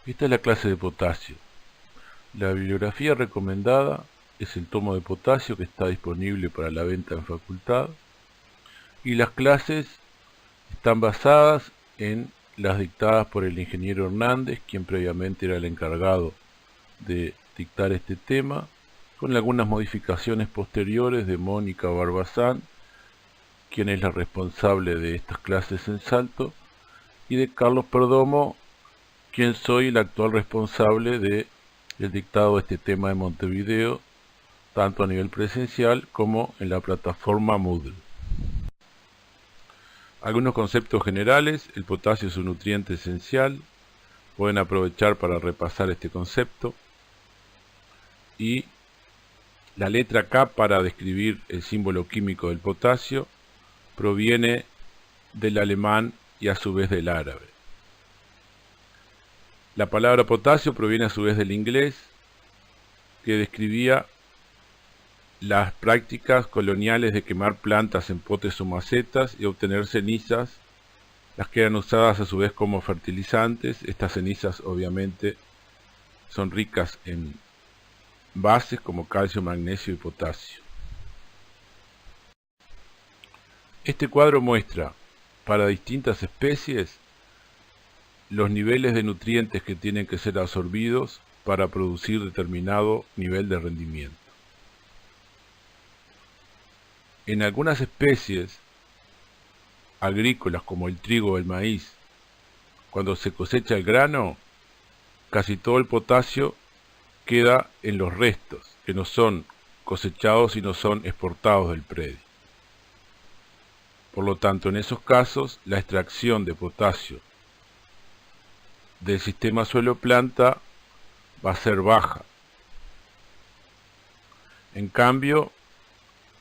Esta es la clase de potasio. La bibliografía recomendada es el tomo de potasio que está disponible para la venta en facultad, y las clases están basadas en las dictadas por el ingeniero Hernández, quien previamente era el encargado de dictar este tema, con algunas modificaciones posteriores de Mónica Barbazán, quien es la responsable de estas clases en Salto, y de Carlos Perdomo, quien soy el actual responsable del dictado de este tema en Montevideo, tanto a nivel presencial como en la plataforma Moodle. Algunos conceptos generales: el potasio es un nutriente esencial, pueden aprovechar para repasar este concepto, y la letra K para describir el símbolo químico del potasio proviene del alemán y a su vez del árabe. La palabra potasio proviene a su vez del inglés, que describía las prácticas coloniales de quemar plantas en potes o macetas y obtener cenizas, las que eran usadas a su vez como fertilizantes. Estas cenizas obviamente son ricas en bases como calcio, magnesio y potasio. Este cuadro muestra para distintas especies los niveles de nutrientes que tienen que ser absorbidos para producir determinado nivel de rendimiento. En algunas especies agrícolas como el trigo o el maíz, cuando se cosecha el grano, casi todo el potasio queda en los restos, que no son cosechados y no son exportados del predio. Por lo tanto, en esos casos, la extracción de potasio del sistema suelo-planta va a ser baja. En cambio,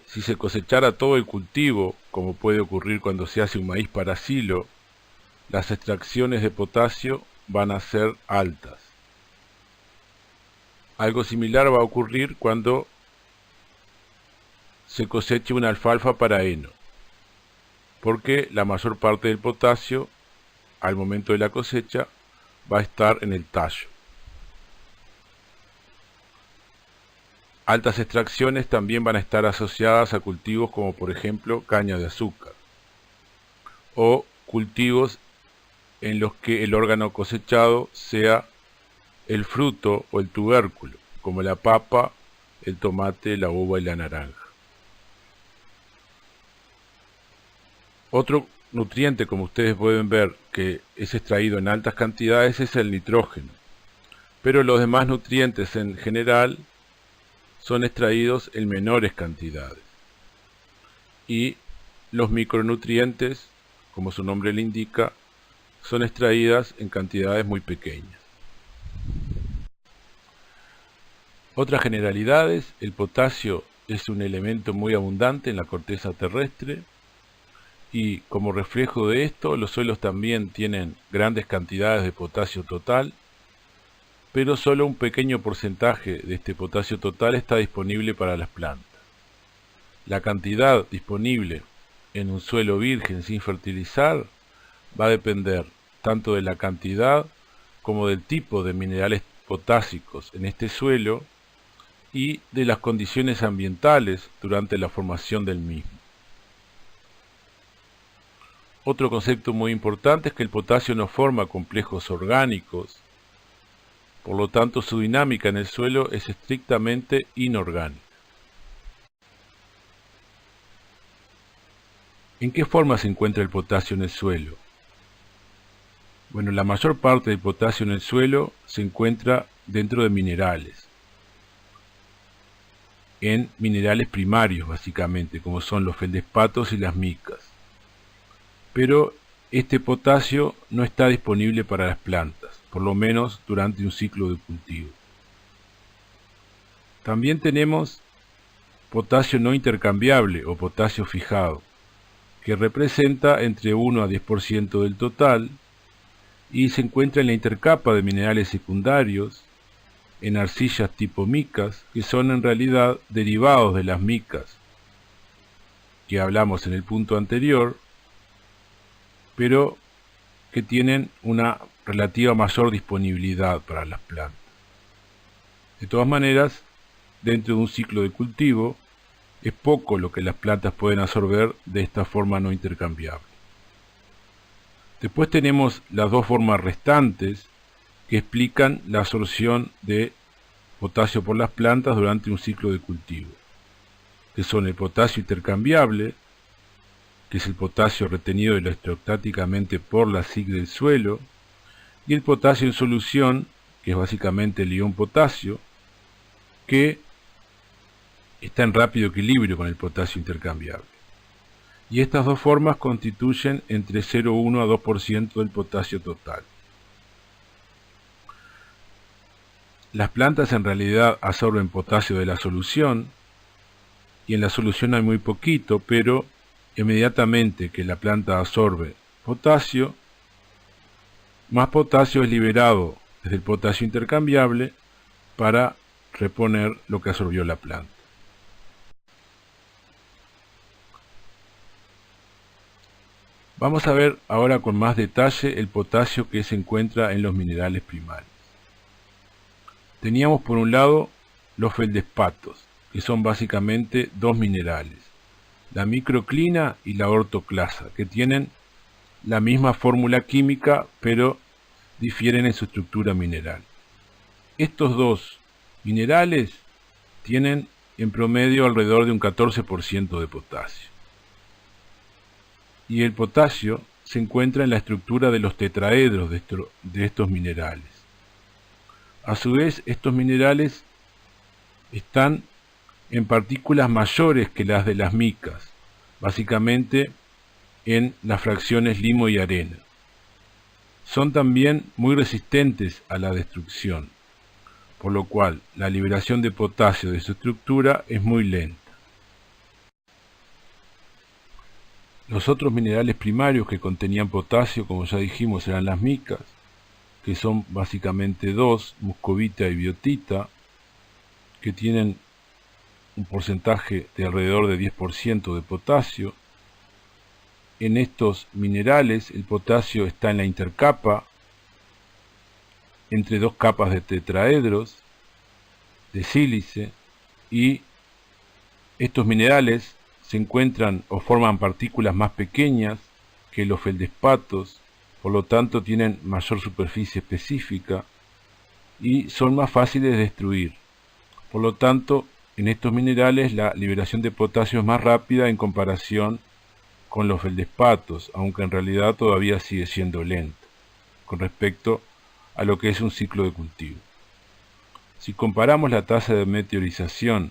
si se cosechara todo el cultivo, como puede ocurrir cuando se hace un maíz para silo, las extracciones de potasio van a ser altas. Algo similar va a ocurrir cuando se coseche una alfalfa para heno, porque la mayor parte del potasio, al momento de la cosecha, va a estar en el tallo. Altas extracciones también van a estar asociadas a cultivos como por ejemplo caña de azúcar, o cultivos en los que el órgano cosechado sea el fruto o el tubérculo, como la papa, el tomate, la uva y la naranja. Otro nutriente, como ustedes pueden ver, que es extraído en altas cantidades es el nitrógeno, pero los demás nutrientes en general son extraídos en menores cantidades, y los micronutrientes, como su nombre le indica, son extraídas en cantidades muy pequeñas. Otras generalidades: el potasio es un elemento muy abundante en la corteza terrestre, y como reflejo de esto, los suelos también tienen grandes cantidades de potasio total, pero solo un pequeño porcentaje de este potasio total está disponible para las plantas. La cantidad disponible en un suelo virgen sin fertilizar va a depender tanto de la cantidad como del tipo de minerales potásicos en este suelo y de las condiciones ambientales durante la formación del mismo. Otro concepto muy importante es que el potasio no forma complejos orgánicos, por lo tanto su dinámica en el suelo es estrictamente inorgánica. ¿En qué forma se encuentra el potasio en el suelo? Bueno, la mayor parte del potasio en el suelo se encuentra dentro de minerales, en minerales primarios básicamente, como son los feldespatos y las micas. Pero este potasio no está disponible para las plantas, por lo menos durante un ciclo de cultivo. También tenemos potasio no intercambiable o potasio fijado, que representa entre 1 a 10% del total y se encuentra en la intercapa de minerales secundarios, en arcillas tipo micas, que son en realidad derivados de las micas que hablamos en el punto anterior, pero que tienen una relativa mayor disponibilidad para las plantas. De todas maneras, dentro de un ciclo de cultivo, es poco lo que las plantas pueden absorber de esta forma no intercambiable. Después tenemos las dos formas restantes que explican la absorción de potasio por las plantas durante un ciclo de cultivo, que son el potasio intercambiable, que es el potasio retenido electrostáticamente por la SiC del suelo, y el potasio en solución, que es básicamente el ion potasio, que está en rápido equilibrio con el potasio intercambiable. Y estas dos formas constituyen entre 0,1 a 2% del potasio total. Las plantas en realidad absorben potasio de la solución, y en la solución hay muy poquito, pero inmediatamente que la planta absorbe potasio, más potasio es liberado desde el potasio intercambiable para reponer lo que absorbió la planta. Vamos a ver ahora con más detalle el potasio que se encuentra en los minerales primarios. Teníamos por un lado los feldespatos, que son básicamente dos minerales, la microclina y la ortoclasa, que tienen la misma fórmula química, pero difieren en su estructura mineral. Estos dos minerales tienen en promedio alrededor de un 14% de potasio. Y el potasio se encuentra en la estructura de los tetraedros de estos minerales. A su vez, estos minerales están en partículas mayores que las de las micas, básicamente en las fracciones limo y arena. Son también muy resistentes a la destrucción, por lo cual la liberación de potasio de su estructura es muy lenta. Los otros minerales primarios que contenían potasio, como ya dijimos, eran las micas, que son básicamente dos, muscovita y biotita, que tienen un porcentaje de alrededor de 10% de potasio. En estos minerales el potasio está en la intercapa, entre dos capas de tetraedros, de sílice, y estos minerales se encuentran o forman partículas más pequeñas que los feldespatos, por lo tanto tienen mayor superficie específica y son más fáciles de destruir. Por lo tanto, en estos minerales la liberación de potasio es más rápida en comparación con los feldespatos, aunque en realidad todavía sigue siendo lenta con respecto a lo que es un ciclo de cultivo. Si comparamos la tasa de meteorización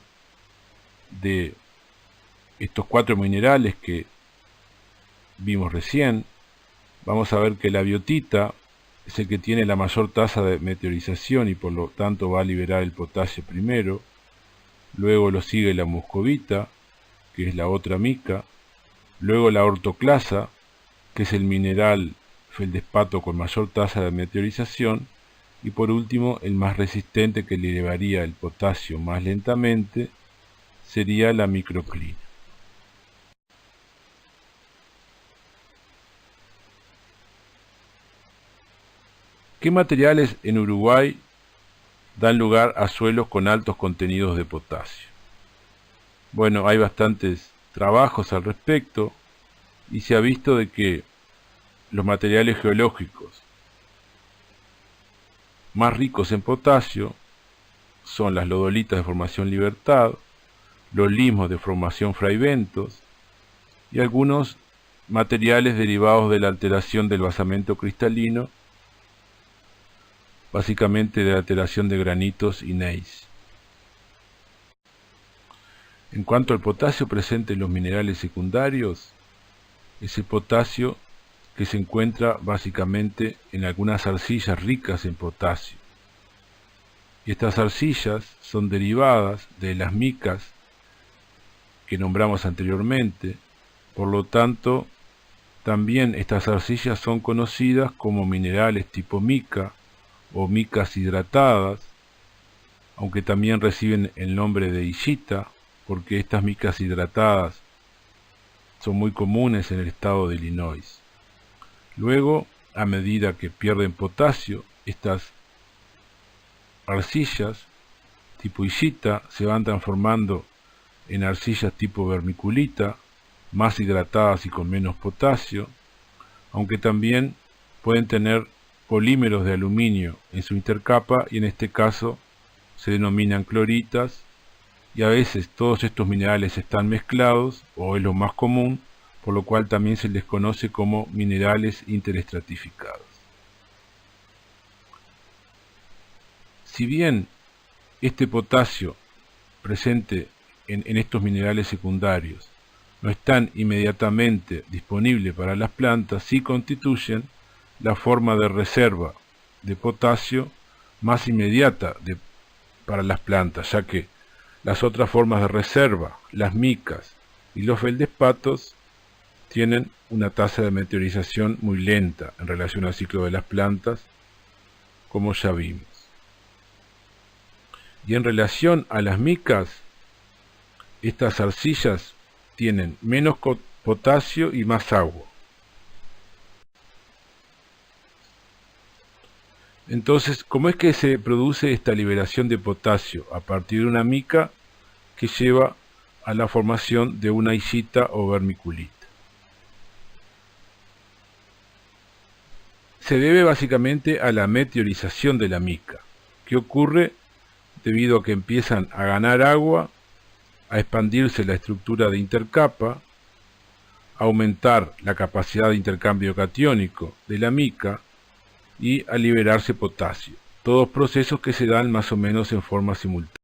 de estos cuatro minerales que vimos recién, vamos a ver que la biotita es el que tiene la mayor tasa de meteorización y por lo tanto va a liberar el potasio primero. Luego lo sigue la muscovita, que es la otra mica. Luego la ortoclasa, que es el mineral feldespato con mayor tasa de meteorización. Y por último, el más resistente que liberaría el potasio más lentamente sería la microclina. ¿Qué materiales en Uruguay dan lugar a suelos con altos contenidos de potasio? Bueno, hay bastantes trabajos al respecto y se ha visto de que los materiales geológicos más ricos en potasio son las lodolitas de formación Libertad, los limos de formación Fraiventos y algunos materiales derivados de la alteración del basamento cristalino, básicamente de la alteración de granitos y gneiss. En cuanto al potasio presente en los minerales secundarios, es el potasio que se encuentra básicamente en algunas arcillas ricas en potasio. Y estas arcillas son derivadas de las micas que nombramos anteriormente, por lo tanto, también estas arcillas son conocidas como minerales tipo mica o micas hidratadas, aunque también reciben el nombre de illita, porque estas micas hidratadas son muy comunes en el estado de Illinois. Luego a medida que pierden potasio, estas arcillas tipo illita se van transformando en arcillas tipo vermiculita, más hidratadas y con menos potasio, aunque también pueden tener polímeros de aluminio en su intercapa, y en este caso se denominan cloritas, y a veces todos estos minerales están mezclados, o es lo más común, por lo cual también se les conoce como minerales interestratificados. Si bien este potasio presente en estos minerales secundarios no están inmediatamente disponibles para las plantas, sí constituyen la forma de reserva de potasio más inmediata para las plantas, ya que las otras formas de reserva, las micas y los feldespatos, tienen una tasa de meteorización muy lenta en relación al ciclo de las plantas, como ya vimos. Y en relación a las micas, estas arcillas tienen menos potasio y más agua. Entonces, ¿cómo es que se produce esta liberación de potasio? A partir de una mica que lleva a la formación de una illita o vermiculita. Se debe básicamente a la meteorización de la mica, que ocurre debido a que empiezan a ganar agua, a expandirse la estructura de intercapa, a aumentar la capacidad de intercambio catiónico de la mica y a liberarse potasio. Todos procesos que se dan más o menos en forma simultánea.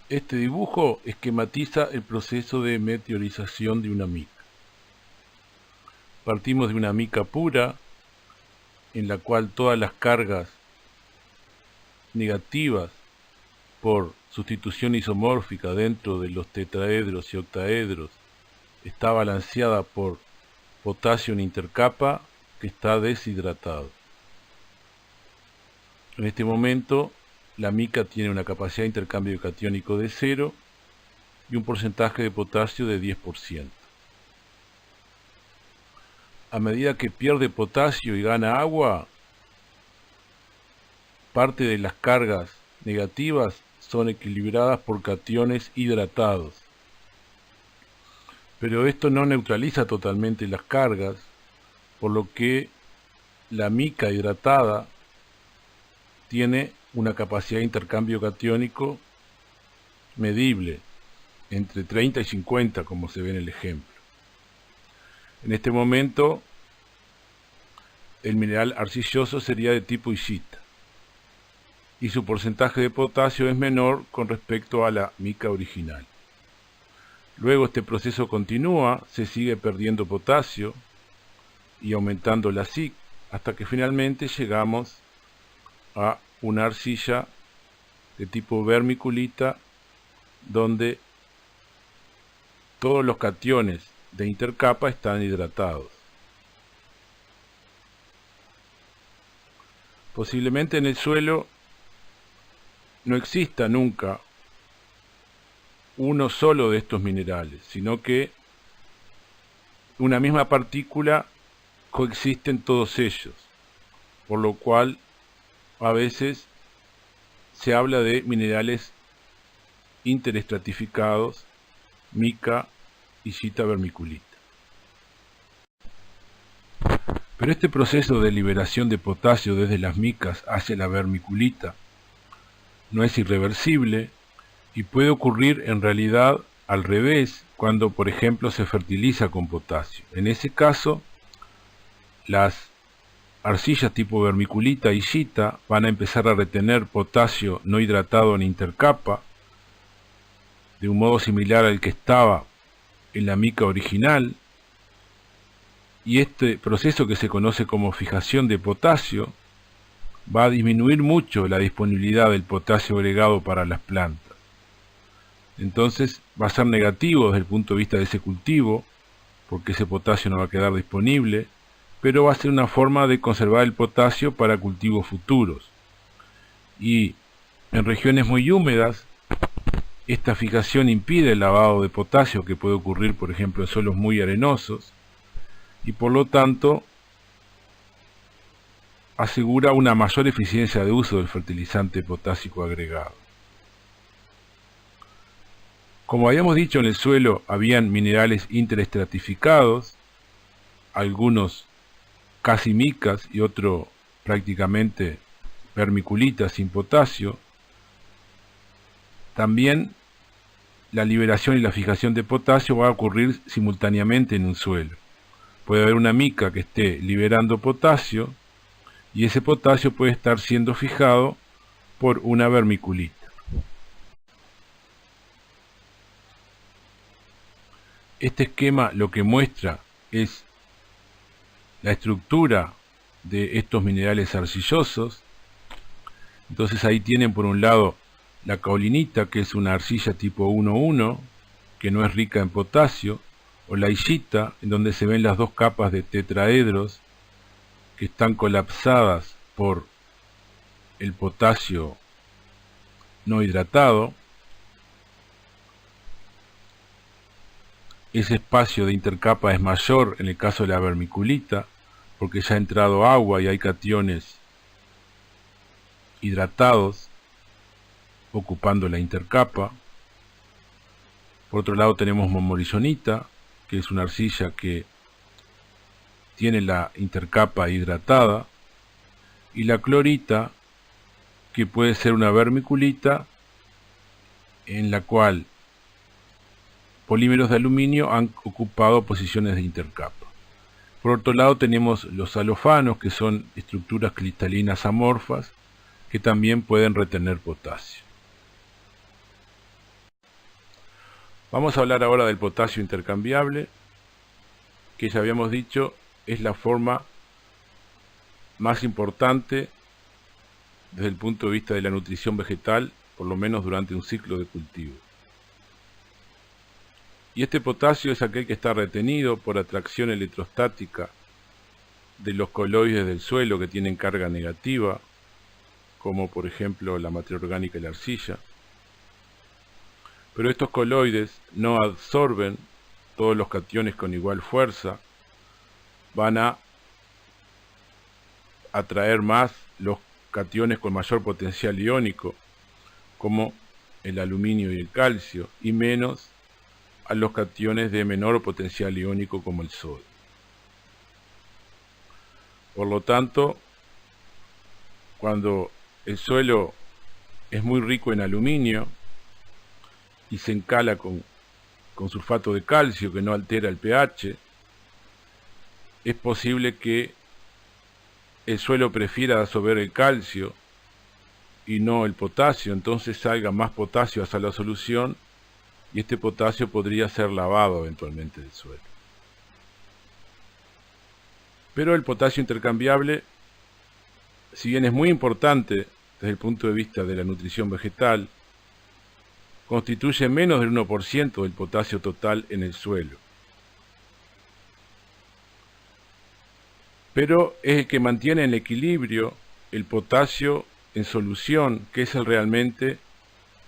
Este dibujo esquematiza el proceso de meteorización de una mica. Partimos de una mica pura, en la cual todas las cargas negativas por sustitución isomórfica dentro de los tetraedros y octaedros está balanceada por potasio en intercapa que está deshidratado. En este momento la mica tiene una capacidad de intercambio catiónico de 0 y un porcentaje de potasio de 10%. A medida que pierde potasio y gana agua, parte de las cargas negativas son equilibradas por cationes hidratados. Pero esto no neutraliza totalmente las cargas, por lo que la mica hidratada tiene una capacidad de intercambio catiónico medible, entre 30 y 50, como se ve en el ejemplo. En este momento, el mineral arcilloso sería de tipo illita, y su porcentaje de potasio es menor con respecto a la mica original. Luego este proceso continúa, se sigue perdiendo potasio y aumentando la SiC, hasta que finalmente llegamos a una arcilla de tipo vermiculita, donde todos los cationes de intercapa están hidratados. Posiblemente en el suelo no exista nunca uno solo de estos minerales, sino que una misma partícula coexisten todos ellos, por lo cual a veces se habla de minerales interestratificados, mica, illita, vermiculita. Pero este proceso de liberación de potasio desde las micas hacia la vermiculita no es irreversible y puede ocurrir en realidad al revés cuando, por ejemplo, se fertiliza con potasio. En ese caso, las arcillas tipo vermiculita y illita van a empezar a retener potasio no hidratado en intercapa, de un modo similar al que estaba en la mica original, y este proceso, que se conoce como fijación de potasio, va a disminuir mucho la disponibilidad del potasio agregado para las plantas. Entonces va a ser negativo desde el punto de vista de ese cultivo, porque ese potasio no va a quedar disponible, pero va a ser una forma de conservar el potasio para cultivos futuros. Y en regiones muy húmedas, esta fijación impide el lavado de potasio que puede ocurrir, por ejemplo, en suelos muy arenosos, y por lo tanto asegura una mayor eficiencia de uso del fertilizante potásico agregado. Como habíamos dicho, en el suelo habían minerales interestratificados, algunos casi micas y otros prácticamente vermiculitas sin potasio. También la liberación y la fijación de potasio va a ocurrir simultáneamente en un suelo. Puede haber una mica que esté liberando potasio y ese potasio puede estar siendo fijado por una vermiculita. Este esquema lo que muestra es la estructura de estos minerales arcillosos. Entonces ahí tienen por un lado la caolinita, que es una arcilla tipo 1,1, que no es rica en potasio, o la illita, en donde se ven las dos capas de tetraedros que están colapsadas por el potasio no hidratado. Ese espacio de intercapa es mayor en el caso de la vermiculita, porque ya ha entrado agua y hay cationes hidratados ocupando la intercapa. Por otro lado tenemos momolillonita, que es una arcilla que tiene la intercapa hidratada, y la clorita, que puede ser una vermiculita en la cual polímeros de aluminio han ocupado posiciones de intercapa. Por otro lado tenemos los alofanos, que son estructuras cristalinas amorfas que también pueden retener potasio. Vamos a hablar ahora del potasio intercambiable, que ya habíamos dicho es la forma más importante desde el punto de vista de la nutrición vegetal, por lo menos durante un ciclo de cultivo. Y este potasio es aquel que está retenido por atracción electrostática de los coloides del suelo que tienen carga negativa, como por ejemplo la materia orgánica y la arcilla. Pero estos coloides no absorben todos los cationes con igual fuerza, van a atraer más los cationes con mayor potencial iónico, como el aluminio y el calcio, y menos a los cationes de menor potencial iónico, como el sodio. Por lo tanto, cuando el suelo es muy rico en aluminio y se encala con sulfato de calcio que no altera el pH, es posible que el suelo prefiera absorber el calcio y no el potasio, entonces salga más potasio hacia la solución y este potasio podría ser lavado eventualmente del suelo. Pero el potasio intercambiable, si bien es muy importante desde el punto de vista de la nutrición vegetal, constituye menos del 1% del potasio total en el suelo. Pero es el que mantiene en equilibrio el potasio en solución, que es el realmente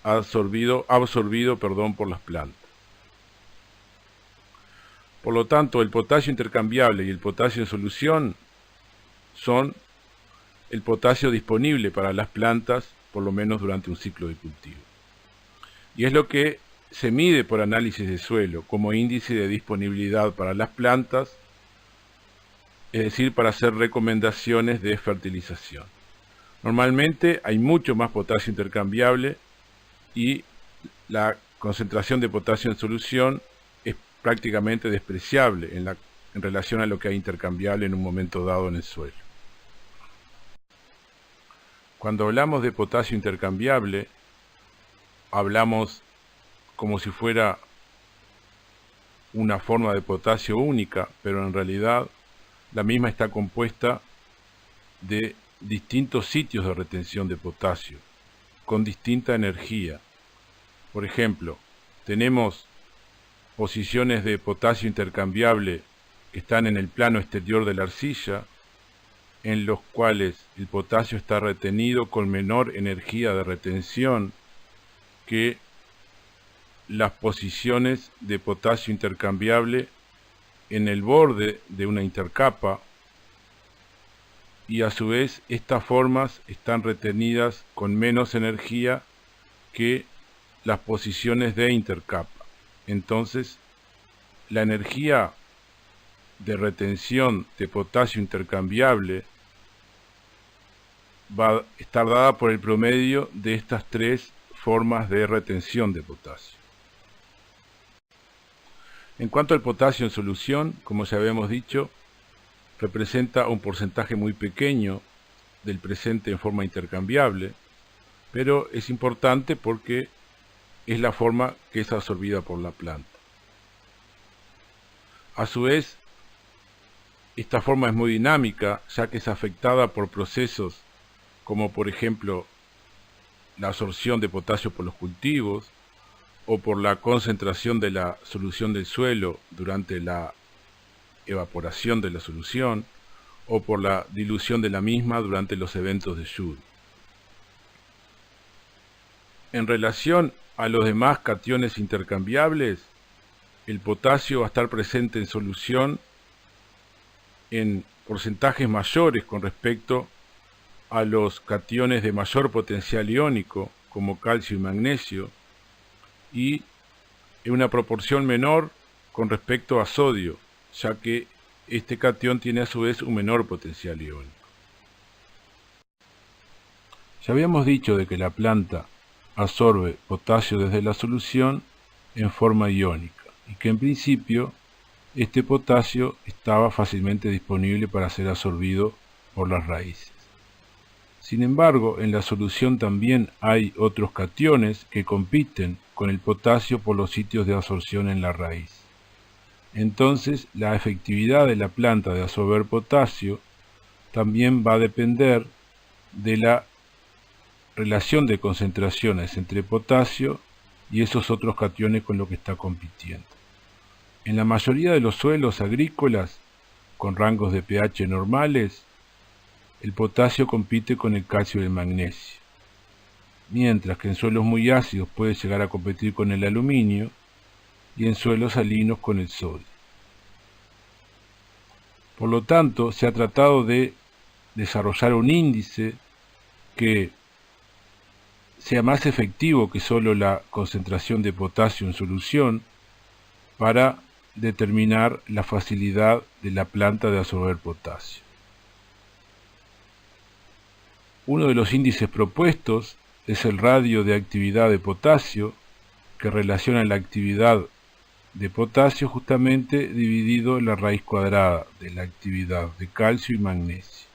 absorbido por las plantas. Por lo tanto, el potasio intercambiable y el potasio en solución son el potasio disponible para las plantas, por lo menos durante un ciclo de cultivo. Y es lo que se mide por análisis de suelo como índice de disponibilidad para las plantas, es decir, para hacer recomendaciones de fertilización. Normalmente hay mucho más potasio intercambiable y la concentración de potasio en solución es prácticamente despreciable en relación a lo que hay intercambiable en un momento dado en el suelo. Cuando hablamos de potasio intercambiable, hablamos como si fuera una forma de potasio única, pero en realidad la misma está compuesta de distintos sitios de retención de potasio, con distinta energía. Por ejemplo, tenemos posiciones de potasio intercambiable que están en el plano exterior de la arcilla, en los cuales el potasio está retenido con menor energía de retención que las posiciones de potasio intercambiable en el borde de una intercapa, y a su vez estas formas están retenidas con menos energía que las posiciones de intercapa. Entonces, la energía de retención de potasio intercambiable va a estar dada por el promedio de estas tres formas de retención de potasio. En cuanto al potasio en solución, como ya habíamos dicho, representa un porcentaje muy pequeño del presente en forma intercambiable, pero es importante porque es la forma que es absorbida por la planta. A su vez, esta forma es muy dinámica, ya que es afectada por procesos como por ejemplo la absorción de potasio por los cultivos o por la concentración de la solución del suelo durante la evaporación de la solución o por la dilución de la misma durante los eventos de lluvia. En relación a los demás cationes intercambiables, el potasio va a estar presente en solución en porcentajes mayores con respecto a los cationes de mayor potencial iónico, como calcio y magnesio, y en una proporción menor con respecto a sodio, ya que este catión tiene a su vez un menor potencial iónico. Ya habíamos dicho de que la planta absorbe potasio desde la solución en forma iónica, y que en principio este potasio estaba fácilmente disponible para ser absorbido por las raíces. Sin embargo, en la solución también hay otros cationes que compiten con el potasio por los sitios de absorción en la raíz. Entonces, la efectividad de la planta de absorber potasio también va a depender de la relación de concentraciones entre potasio y esos otros cationes con los que está compitiendo. En la mayoría de los suelos agrícolas con rangos de pH normales, el potasio compite con el calcio y el magnesio, mientras que en suelos muy ácidos puede llegar a competir con el aluminio y en suelos salinos con el sodio. Por lo tanto, se ha tratado de desarrollar un índice que sea más efectivo que solo la concentración de potasio en solución para determinar la facilidad de la planta de absorber potasio. Uno de los índices propuestos es el radio de actividad de potasio, que relaciona la actividad de potasio justamente dividido en la raíz cuadrada de la actividad de calcio y magnesio.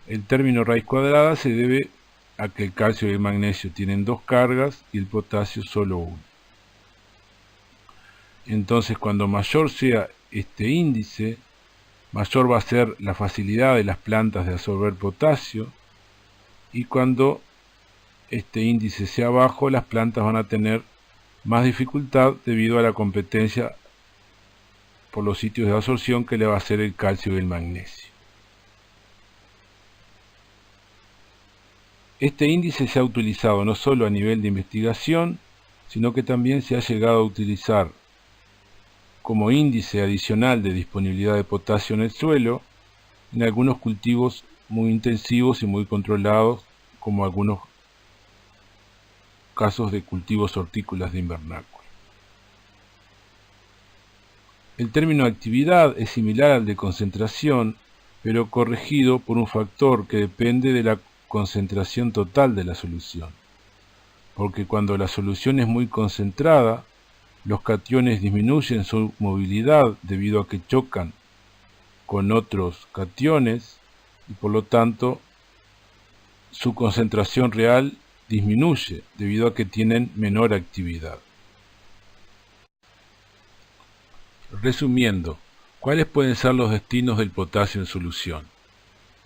El término raíz cuadrada se debe a que el calcio y el magnesio tienen dos cargas y el potasio solo una. Entonces, cuando mayor sea este índice, mayor va a ser la facilidad de las plantas de absorber potasio, y cuando este índice sea bajo, las plantas van a tener más dificultad debido a la competencia por los sitios de absorción que le va a hacer el calcio y el magnesio. Este índice se ha utilizado no solo a nivel de investigación, sino que también se ha llegado a utilizar como índice adicional de disponibilidad de potasio en el suelo en algunos cultivos muy intensivos y muy controlados, como algunos casos de cultivos hortícolas de invernáculo. El término actividad es similar al de concentración, pero corregido por un factor que depende de la concentración total de la solución, porque cuando la solución es muy concentrada, los cationes disminuyen su movilidad debido a que chocan con otros cationes y por lo tanto su concentración real disminuye debido a que tienen menor actividad. Resumiendo, ¿cuáles pueden ser los destinos del potasio en solución?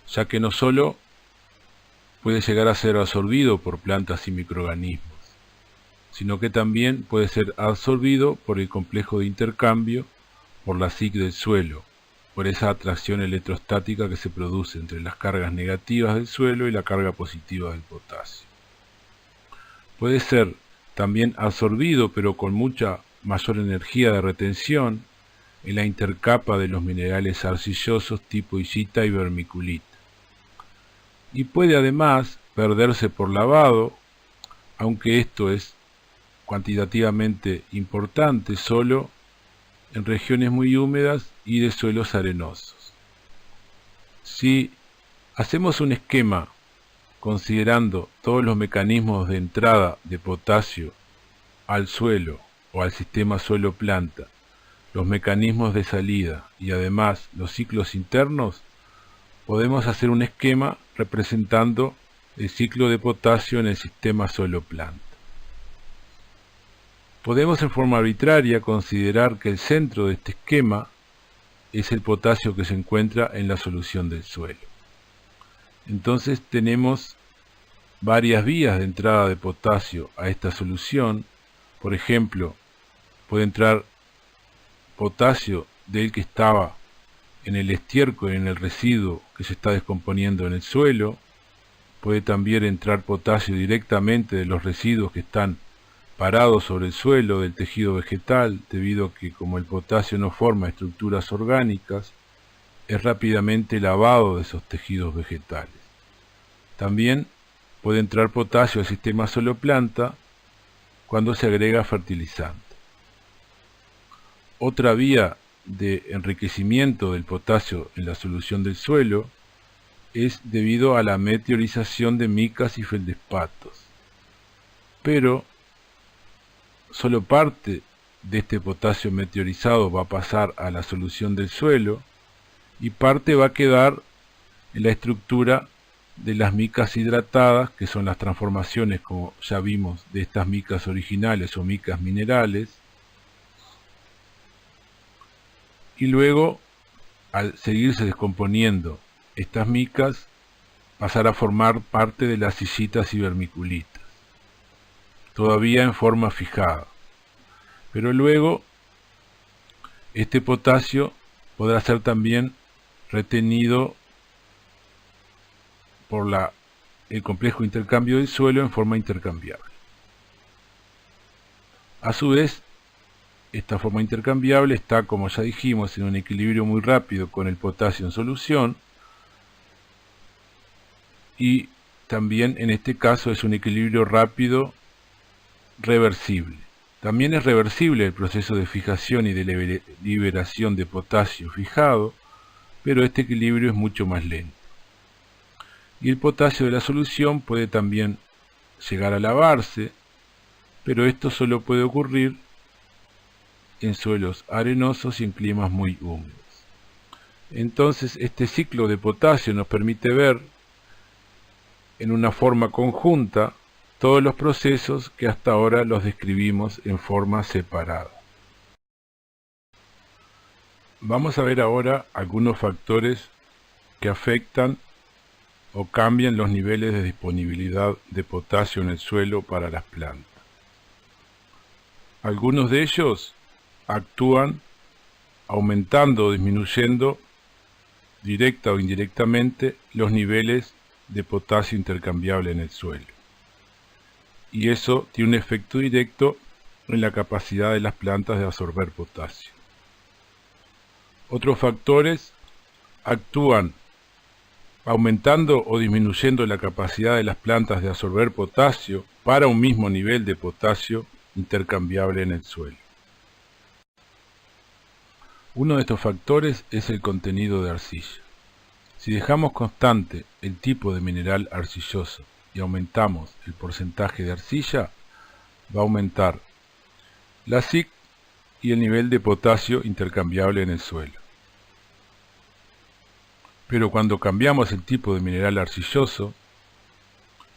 Ya que no solo puede llegar a ser absorbido por plantas y microorganismos, sino que también puede ser absorbido por el complejo de intercambio, por la SiC del suelo, por esa atracción electrostática que se produce entre las cargas negativas del suelo y la carga positiva del potasio. Puede ser también absorbido, pero con mucha mayor energía de retención, en la intercapa de los minerales arcillosos tipo hillita y vermiculita. y puede además perderse por lavado, aunque esto es cuantitativamente importante solo en regiones muy húmedas y de suelos arenosos. Si hacemos un esquema considerando todos los mecanismos de entrada de potasio al suelo o al sistema suelo-planta, los mecanismos de salida y además los ciclos internos, podemos hacer un esquema representando el ciclo de potasio en el sistema suelo-planta. Podemos en forma arbitraria considerar que el centro de este esquema es el potasio que se encuentra en la solución del suelo. Entonces tenemos varias vías de entrada de potasio a esta solución. Por ejemplo, puede entrar potasio del que estaba en el estiércol y en el residuo que se está descomponiendo en el suelo. Puede también entrar potasio directamente de los residuos que están parados sobre el suelo del tejido vegetal, debido a que como el potasio no forma estructuras orgánicas, es rápidamente lavado de esos tejidos vegetales. También puede entrar potasio al sistema suelo-planta cuando se agrega fertilizante. Otra vía de enriquecimiento del potasio en la solución del suelo es debido a la meteorización de micas y feldespatos. Pero solo parte de este potasio meteorizado va a pasar a la solución del suelo y parte va a quedar en la estructura de las micas hidratadas, que son las transformaciones, como ya vimos, de estas micas originales o micas minerales. Y luego, al seguirse descomponiendo estas micas, pasar a formar parte de las sillitas y vermiculitas, todavía en forma fijada. Pero luego, este potasio podrá ser también retenido por el complejo intercambio del suelo en forma intercambiable. A su vez, esta forma intercambiable está, como ya dijimos, en un equilibrio muy rápido con el potasio en solución, y también en este caso es un equilibrio rápido reversible. También es reversible el proceso de fijación y de liberación de potasio fijado, pero este equilibrio es mucho más lento. Y el potasio de la solución puede también llegar a lavarse, pero esto solo puede ocurrir en suelos arenosos y en climas muy húmedos. Entonces, este ciclo de potasio nos permite ver en una forma conjunta todos los procesos que hasta ahora los describimos en forma separada. Vamos a ver ahora algunos factores que afectan o cambian los niveles de disponibilidad de potasio en el suelo para las plantas. Algunos de ellos actúan aumentando o disminuyendo directa o indirectamente los niveles de potasio intercambiable en el suelo. Y eso tiene un efecto directo en la capacidad de las plantas de absorber potasio. Otros factores actúan aumentando o disminuyendo la capacidad de las plantas de absorber potasio para un mismo nivel de potasio intercambiable en el suelo. Uno de estos factores es el contenido de arcilla. Si dejamos constante el tipo de mineral arcilloso y aumentamos el porcentaje de arcilla, va a aumentar la SiC y el nivel de potasio intercambiable en el suelo. Pero cuando cambiamos el tipo de mineral arcilloso,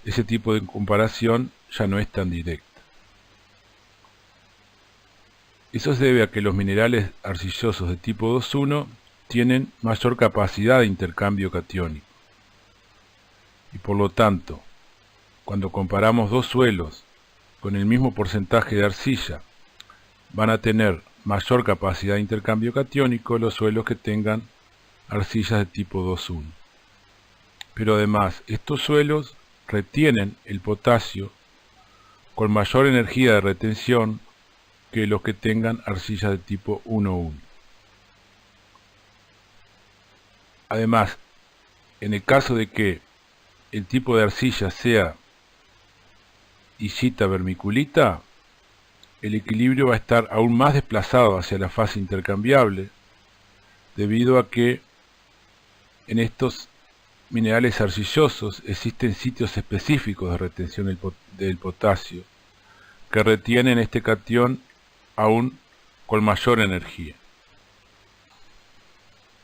ese tipo de comparación ya no es tan directa. Eso se debe a que los minerales arcillosos de tipo 2,1 tienen mayor capacidad de intercambio catiónico. Y por lo tanto, cuando comparamos dos suelos con el mismo porcentaje de arcilla, van a tener mayor capacidad de intercambio catiónico los suelos que tengan arcillas de tipo 2,1. Pero además, estos suelos retienen el potasio con mayor energía de retención que los que tengan arcillas de tipo 1,1. Además, en el caso de que el tipo de arcilla sea illita vermiculita, el equilibrio va a estar aún más desplazado hacia la fase intercambiable, debido a que en estos minerales arcillosos existen sitios específicos de retención del potasio, que retienen este catión aún con mayor energía.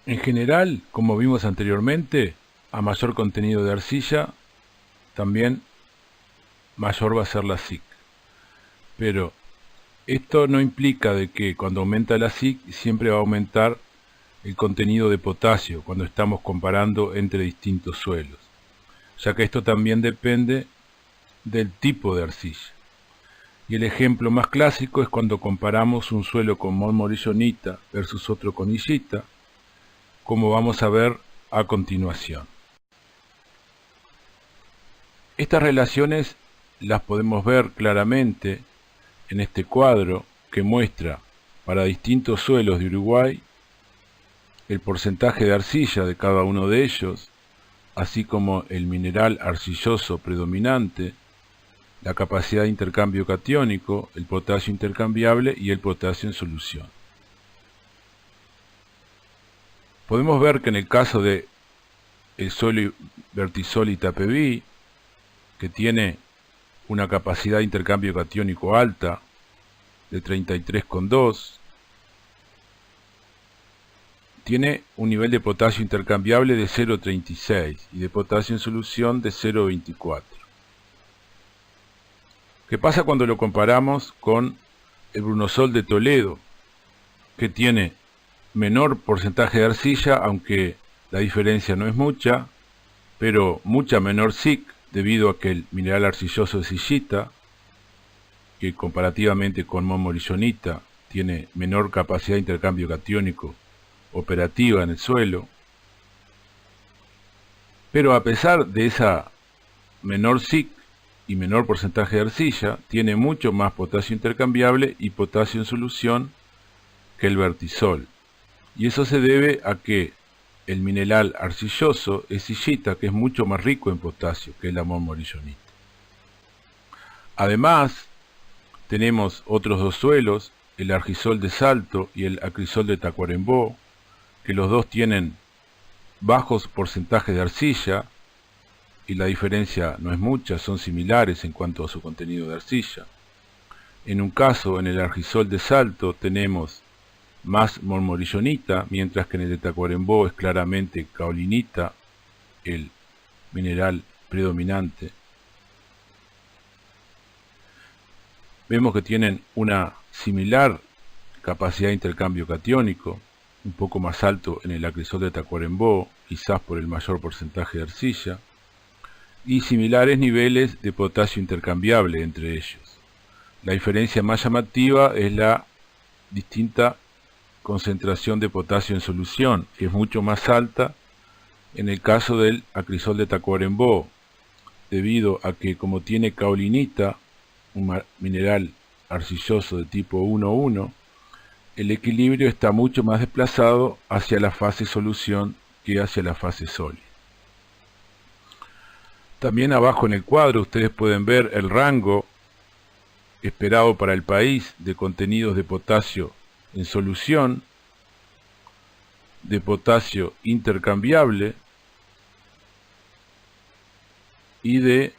En general, como vimos anteriormente, a mayor contenido de arcilla, también mayor va a ser la SiC. Pero esto no implica de que cuando aumenta la SiC siempre va a aumentar el contenido de potasio cuando estamos comparando entre distintos suelos, ya que esto también depende del tipo de arcilla. Y el ejemplo más clásico es cuando comparamos un suelo con monmorillonita versus otro con illita, como vamos a ver a continuación. Estas relaciones las podemos ver claramente en este cuadro que muestra para distintos suelos de Uruguay el porcentaje de arcilla de cada uno de ellos, así como el mineral arcilloso predominante, la capacidad de intercambio catiónico, el potasio intercambiable y el potasio en solución. Podemos ver que en el caso de el suelo vertisol Itapeví, que tiene una capacidad de intercambio catiónico alta de 33,2, tiene un nivel de potasio intercambiable de 0,36 y de potasio en solución de 0,24. ¿Qué pasa cuando lo comparamos con el Brunosol de Toledo, que tiene menor porcentaje de arcilla, aunque la diferencia no es mucha, pero mucha menor SiC, debido a que el mineral arcilloso es illita, que comparativamente con monmorillonita tiene menor capacidad de intercambio catiónico operativa en el suelo? Pero a pesar de esa menor SiC y menor porcentaje de arcilla, tiene mucho más potasio intercambiable y potasio en solución que el vertisol. Y eso se debe a que el mineral arcilloso es illita, que es mucho más rico en potasio que la monmorillonita. Además, tenemos otros dos suelos, el argisol de Salto y el acrisol de Tacuarembó, que los dos tienen bajos porcentajes de arcilla, y la diferencia no es mucha, son similares en cuanto a su contenido de arcilla. En un caso, en el argisol de Salto tenemos más monmorillonita, mientras que en el de Tacuarembó es claramente caolinita el mineral predominante. Vemos que tienen una similar capacidad de intercambio catiónico, un poco más alto en el acrisol de Tacuarembó, quizás por el mayor porcentaje de arcilla, y similares niveles de potasio intercambiable entre ellos. La diferencia más llamativa es la distinta concentración de potasio en solución, que es mucho más alta en el caso del acrisol de Tacuarembó, debido a que como tiene caolinita, un mineral arcilloso de tipo 1,1, el equilibrio está mucho más desplazado hacia la fase solución que hacia la fase sólida. También abajo en el cuadro ustedes pueden ver el rango esperado para el país de contenidos de potasio en solución, de potasio intercambiable y de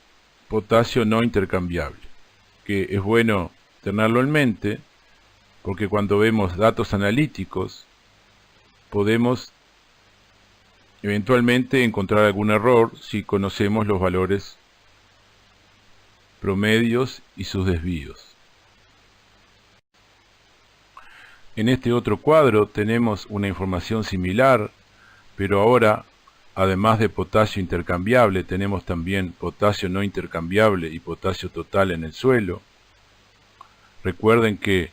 potasio no intercambiable, que es bueno tenerlo en mente porque cuando vemos datos analíticos podemos eventualmente encontrar algún error si conocemos los valores promedios y sus desvíos. En este otro cuadro tenemos una información similar, pero ahora, además de potasio intercambiable, tenemos también potasio no intercambiable y potasio total en el suelo. Recuerden que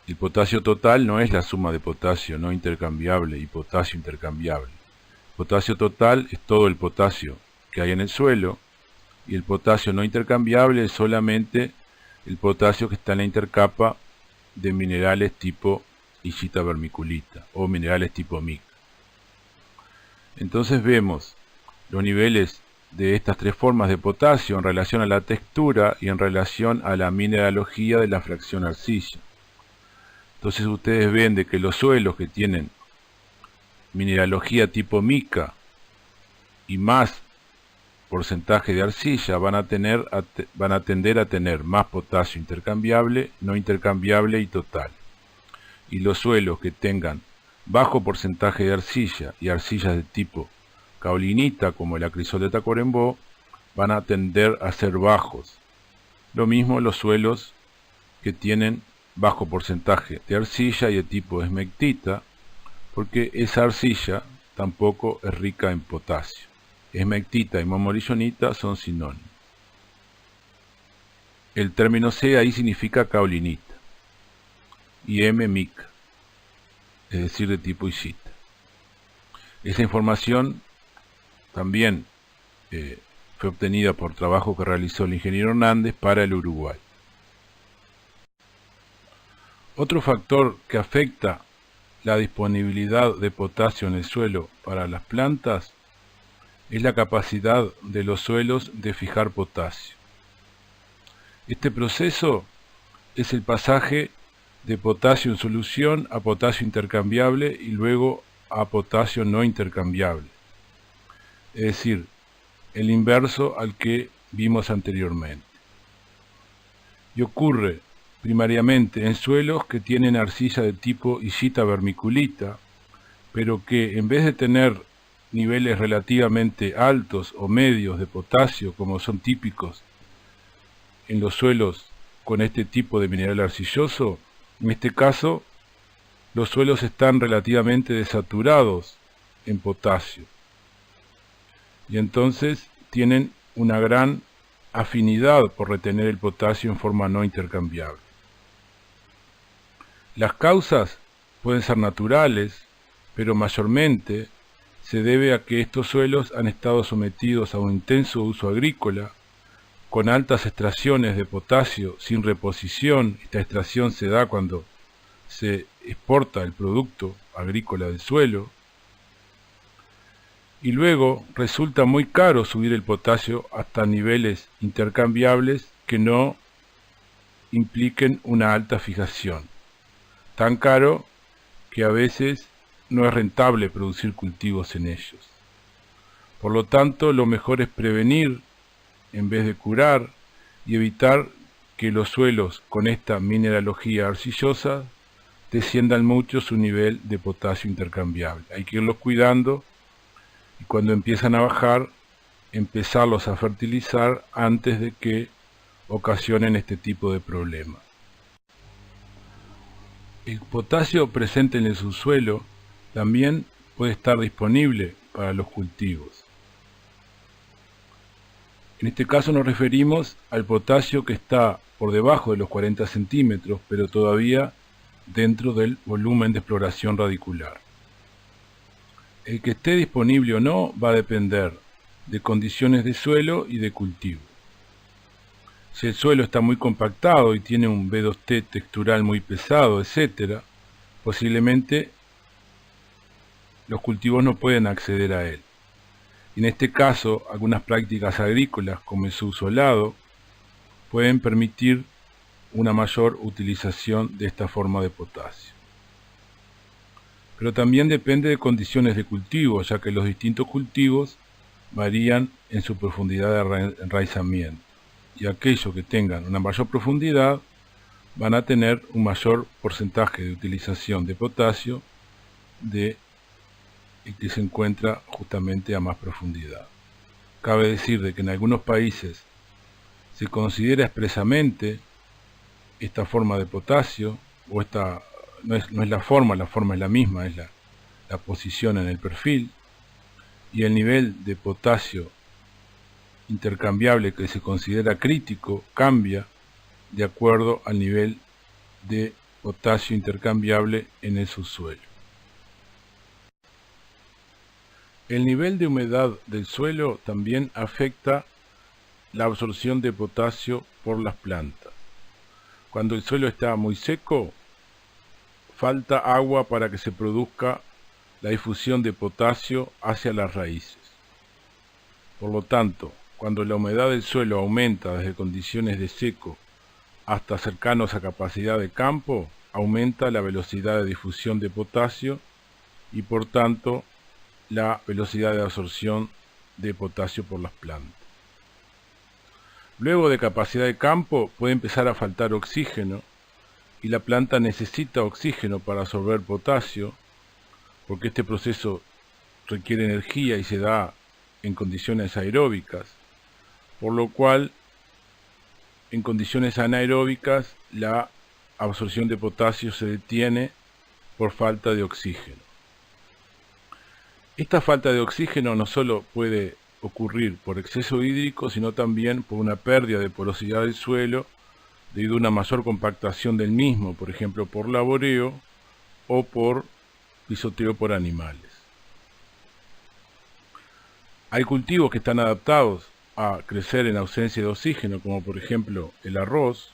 el potasio total no es la suma de potasio no intercambiable y potasio intercambiable. Potasio total es todo el potasio que hay en el suelo, y el potasio no intercambiable es solamente el potasio que está en la intercapa de minerales tipo illita vermiculita o minerales tipo mica. Entonces vemos los niveles de estas tres formas de potasio en relación a la textura y en relación a la mineralogía de la fracción arcilla. Entonces ustedes ven de que los suelos que tienen mineralogía tipo mica y más porcentaje de arcilla van a tender a tener más potasio intercambiable, no intercambiable y total. Y los suelos que tengan bajo porcentaje de arcilla y arcillas de tipo caolinita como el acrisol de Tacuarembó van a tender a ser bajos. Lo mismo los suelos que tienen bajo porcentaje de arcilla y de tipo esmectita, porque esa arcilla tampoco es rica en potasio. Esmectita y momorillonita son sinónimos. El término C ahí significa caolinita y M mica, es decir, de tipo isita. Esa información también fue obtenida por trabajo que realizó el ingeniero Hernández para el Uruguay. Otro factor que afecta la disponibilidad de potasio en el suelo para las plantas es la capacidad de los suelos de fijar potasio. Este proceso es el pasaje de potasio en solución a potasio intercambiable y luego a potasio no intercambiable. Es decir, el inverso al que vimos anteriormente. Y ocurre primariamente en suelos que tienen arcilla de tipo isita vermiculita, pero que en vez de tener niveles relativamente altos o medios de potasio, como son típicos en los suelos con este tipo de mineral arcilloso, en este caso los suelos están relativamente desaturados en potasio y entonces tienen una gran afinidad por retener el potasio en forma no intercambiable. Las causas pueden ser naturales, pero mayormente se debe a que estos suelos han estado sometidos a un intenso uso agrícola, con altas extracciones de potasio sin reposición. Esta extracción se da cuando se exporta el producto agrícola del suelo, y luego resulta muy caro subir el potasio hasta niveles intercambiables que no impliquen una alta fijación, tan caro que a veces no es rentable producir cultivos en ellos. Por lo tanto, lo mejor es prevenir en vez de curar y evitar que los suelos con esta mineralogía arcillosa desciendan mucho su nivel de potasio intercambiable. Hay que irlos cuidando y cuando empiezan a bajar, empezarlos a fertilizar antes de que ocasionen este tipo de problemas. El potasio presente en el subsuelo también puede estar disponible para los cultivos. En este caso nos referimos al potasio que está por debajo de los 40 centímetros, pero todavía dentro del volumen de exploración radicular. El que esté disponible o no va a depender de condiciones de suelo y de cultivo. Si el suelo está muy compactado y tiene un B2T textural muy pesado, etc., posiblemente los cultivos no pueden acceder a él. Y en este caso, algunas prácticas agrícolas, como el subsolado, pueden permitir una mayor utilización de esta forma de potasio. Pero también depende de condiciones de cultivo, ya que los distintos cultivos varían en su profundidad de enraizamiento. Y aquellos que tengan una mayor profundidad van a tener un mayor porcentaje de utilización de potasio de el que se encuentra justamente a más profundidad. Cabe decir de que en algunos países se considera expresamente esta forma de potasio, o esta no es la forma es la misma, es la posición en el perfil, y el nivel de potasio intercambiable que se considera crítico cambia de acuerdo al nivel de potasio intercambiable en el subsuelo. El nivel de humedad del suelo también afecta la absorción de potasio por las plantas. Cuando el suelo está muy seco, falta agua para que se produzca la difusión de potasio hacia las raíces. Por lo tanto, cuando la humedad del suelo aumenta desde condiciones de seco hasta cercanos a capacidad de campo, aumenta la velocidad de difusión de potasio y por tanto la velocidad de absorción de potasio por las plantas. Luego de capacidad de campo puede empezar a faltar oxígeno y la planta necesita oxígeno para absorber potasio, porque este proceso requiere energía y se da en condiciones aeróbicas, por lo cual en condiciones anaeróbicas la absorción de potasio se detiene por falta de oxígeno. Esta falta de oxígeno no solo puede ocurrir por exceso hídrico, sino también por una pérdida de porosidad del suelo debido a una mayor compactación del mismo, por ejemplo por laboreo o por pisoteo por animales. Hay cultivos que están adaptados a crecer en ausencia de oxígeno, como por ejemplo el arroz,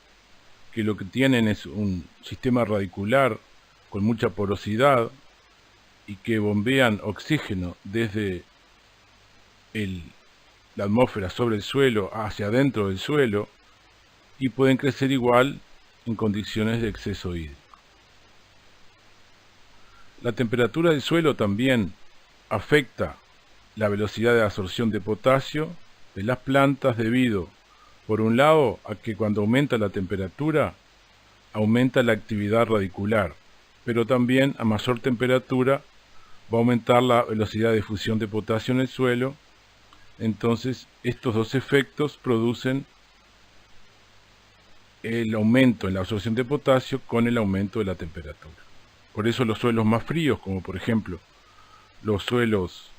que lo que tienen es un sistema radicular con mucha porosidad y que bombean oxígeno desde la atmósfera sobre el suelo hacia adentro del suelo y pueden crecer igual en condiciones de exceso hídrico. La temperatura del suelo también afecta la velocidad de absorción de potasio de las plantas debido, por un lado, a que cuando aumenta la temperatura, aumenta la actividad radicular, pero también a mayor temperatura va a aumentar la velocidad de difusión de potasio en el suelo. Entonces, estos dos efectos producen el aumento en la absorción de potasio con el aumento de la temperatura. Por eso los suelos más fríos, como por ejemplo los suelos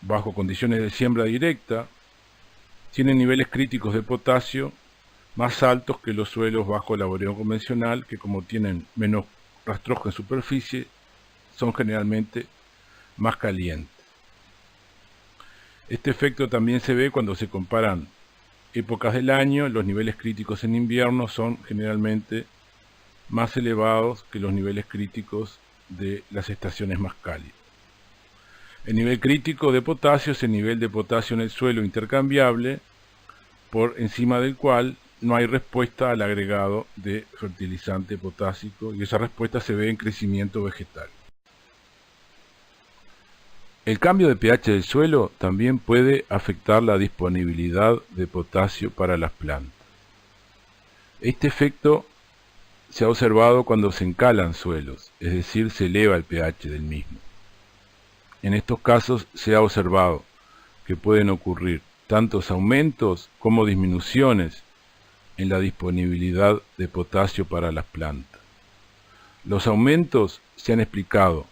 bajo condiciones de siembra directa, tienen niveles críticos de potasio más altos que los suelos bajo laboreo convencional, que como tienen menos rastrojo en superficie, son generalmente más calientes. Este efecto también se ve cuando se comparan épocas del año. Los niveles críticos en invierno son generalmente más elevados que los niveles críticos de las estaciones más cálidas. El nivel crítico de potasio es el nivel de potasio en el suelo intercambiable, por encima del cual no hay respuesta al agregado de fertilizante potásico, y esa respuesta se ve en crecimiento vegetal. El cambio de pH del suelo también puede afectar la disponibilidad de potasio para las plantas. Este efecto se ha observado cuando se encalan suelos, es decir, se eleva el pH del mismo. En estos casos se ha observado que pueden ocurrir tantos aumentos como disminuciones en la disponibilidad de potasio para las plantas. Los aumentos se han explicado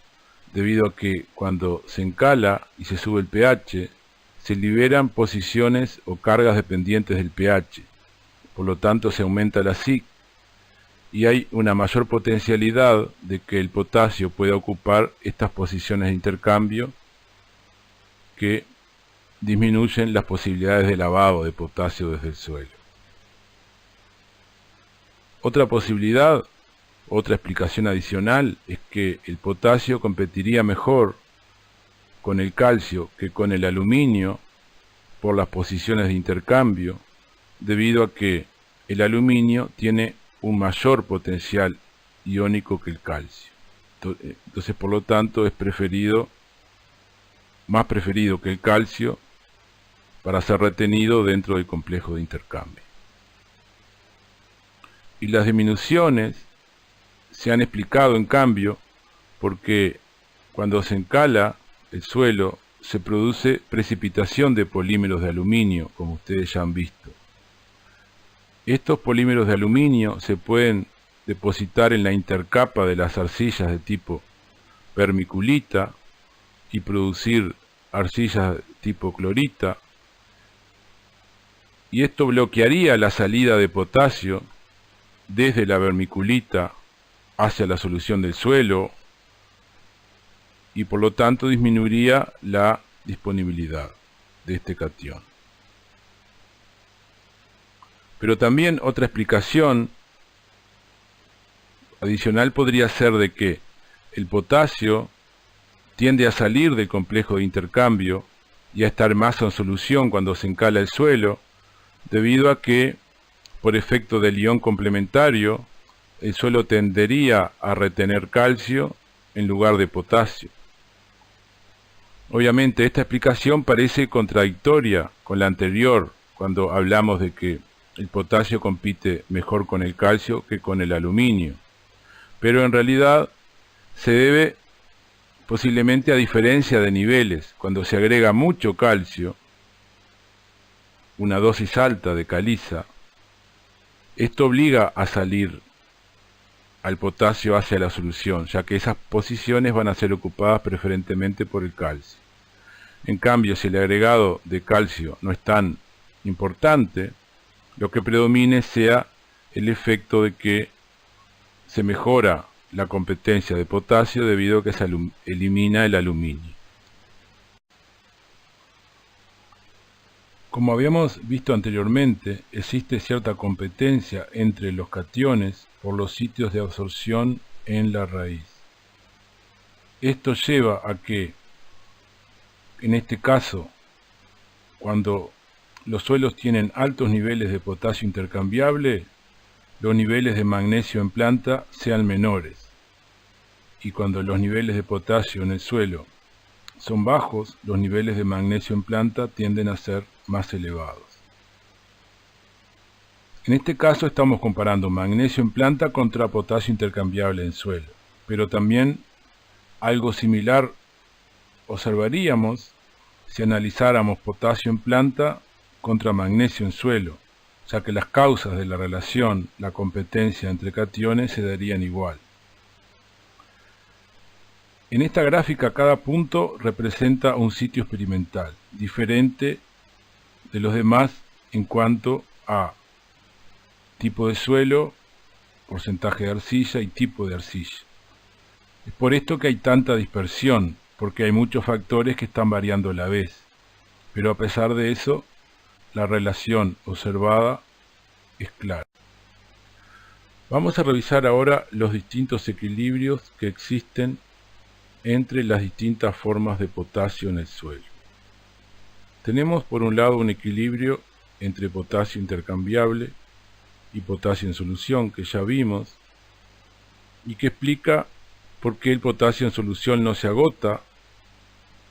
debido a que cuando se encala y se sube el pH, se liberan posiciones o cargas dependientes del pH, por lo tanto se aumenta la SIC y hay una mayor potencialidad de que el potasio pueda ocupar estas posiciones de intercambio que disminuyen las posibilidades de lavado de potasio desde el suelo. Otra posibilidad, otra explicación adicional, es que el potasio competiría mejor con el calcio que con el aluminio por las posiciones de intercambio, debido a que el aluminio tiene un mayor potencial iónico que el calcio. Entonces, por lo tanto, es más preferido que el calcio para ser retenido dentro del complejo de intercambio. Y las disminuciones se han explicado, en cambio, porque cuando se encala el suelo se produce precipitación de polímeros de aluminio, como ustedes ya han visto. Estos polímeros de aluminio se pueden depositar en la intercapa de las arcillas de tipo vermiculita y producir arcillas de tipo clorita, y esto bloquearía la salida de potasio desde la vermiculita hacia la solución del suelo y por lo tanto disminuiría la disponibilidad de este catión. Pero también otra explicación adicional podría ser de que el potasio tiende a salir del complejo de intercambio y a estar más en solución cuando se encala el suelo, debido a que, por efecto del ion complementario, el suelo tendería a retener calcio en lugar de potasio. Obviamente esta explicación parece contradictoria con la anterior, cuando hablamos de que el potasio compite mejor con el calcio que con el aluminio, pero en realidad se debe posiblemente a diferencia de niveles. Cuando se agrega mucho calcio, una dosis alta de caliza, esto obliga a salir al potasio hacia la solución, ya que esas posiciones van a ser ocupadas preferentemente por el calcio. En cambio, si el agregado de calcio no es tan importante, lo que predomine sea el efecto de que se mejora la competencia de potasio debido a que se elimina el aluminio. Como habíamos visto anteriormente, existe cierta competencia entre los cationes por los sitios de absorción en la raíz. Esto lleva a que, en este caso, cuando los suelos tienen altos niveles de potasio intercambiable, los niveles de magnesio en planta sean menores. Y cuando los niveles de potasio en el suelo son bajos, los niveles de magnesio en planta tienden a ser más elevados. En este caso estamos comparando magnesio en planta contra potasio intercambiable en suelo, pero también algo similar observaríamos si analizáramos potasio en planta contra magnesio en suelo, ya que las causas de la relación, la competencia entre cationes se darían igual. En esta gráfica cada punto representa un sitio experimental, diferente de los demás en cuanto a tipo de suelo, porcentaje de arcilla y tipo de arcilla. Es por esto que hay tanta dispersión, porque hay muchos factores que están variando a la vez, pero a pesar de eso, la relación observada es clara. Vamos a revisar ahora los distintos equilibrios que existen entre las distintas formas de potasio en el suelo. Tenemos por un lado un equilibrio entre potasio intercambiable y potasio en solución, que ya vimos, y que explica por qué el potasio en solución no se agota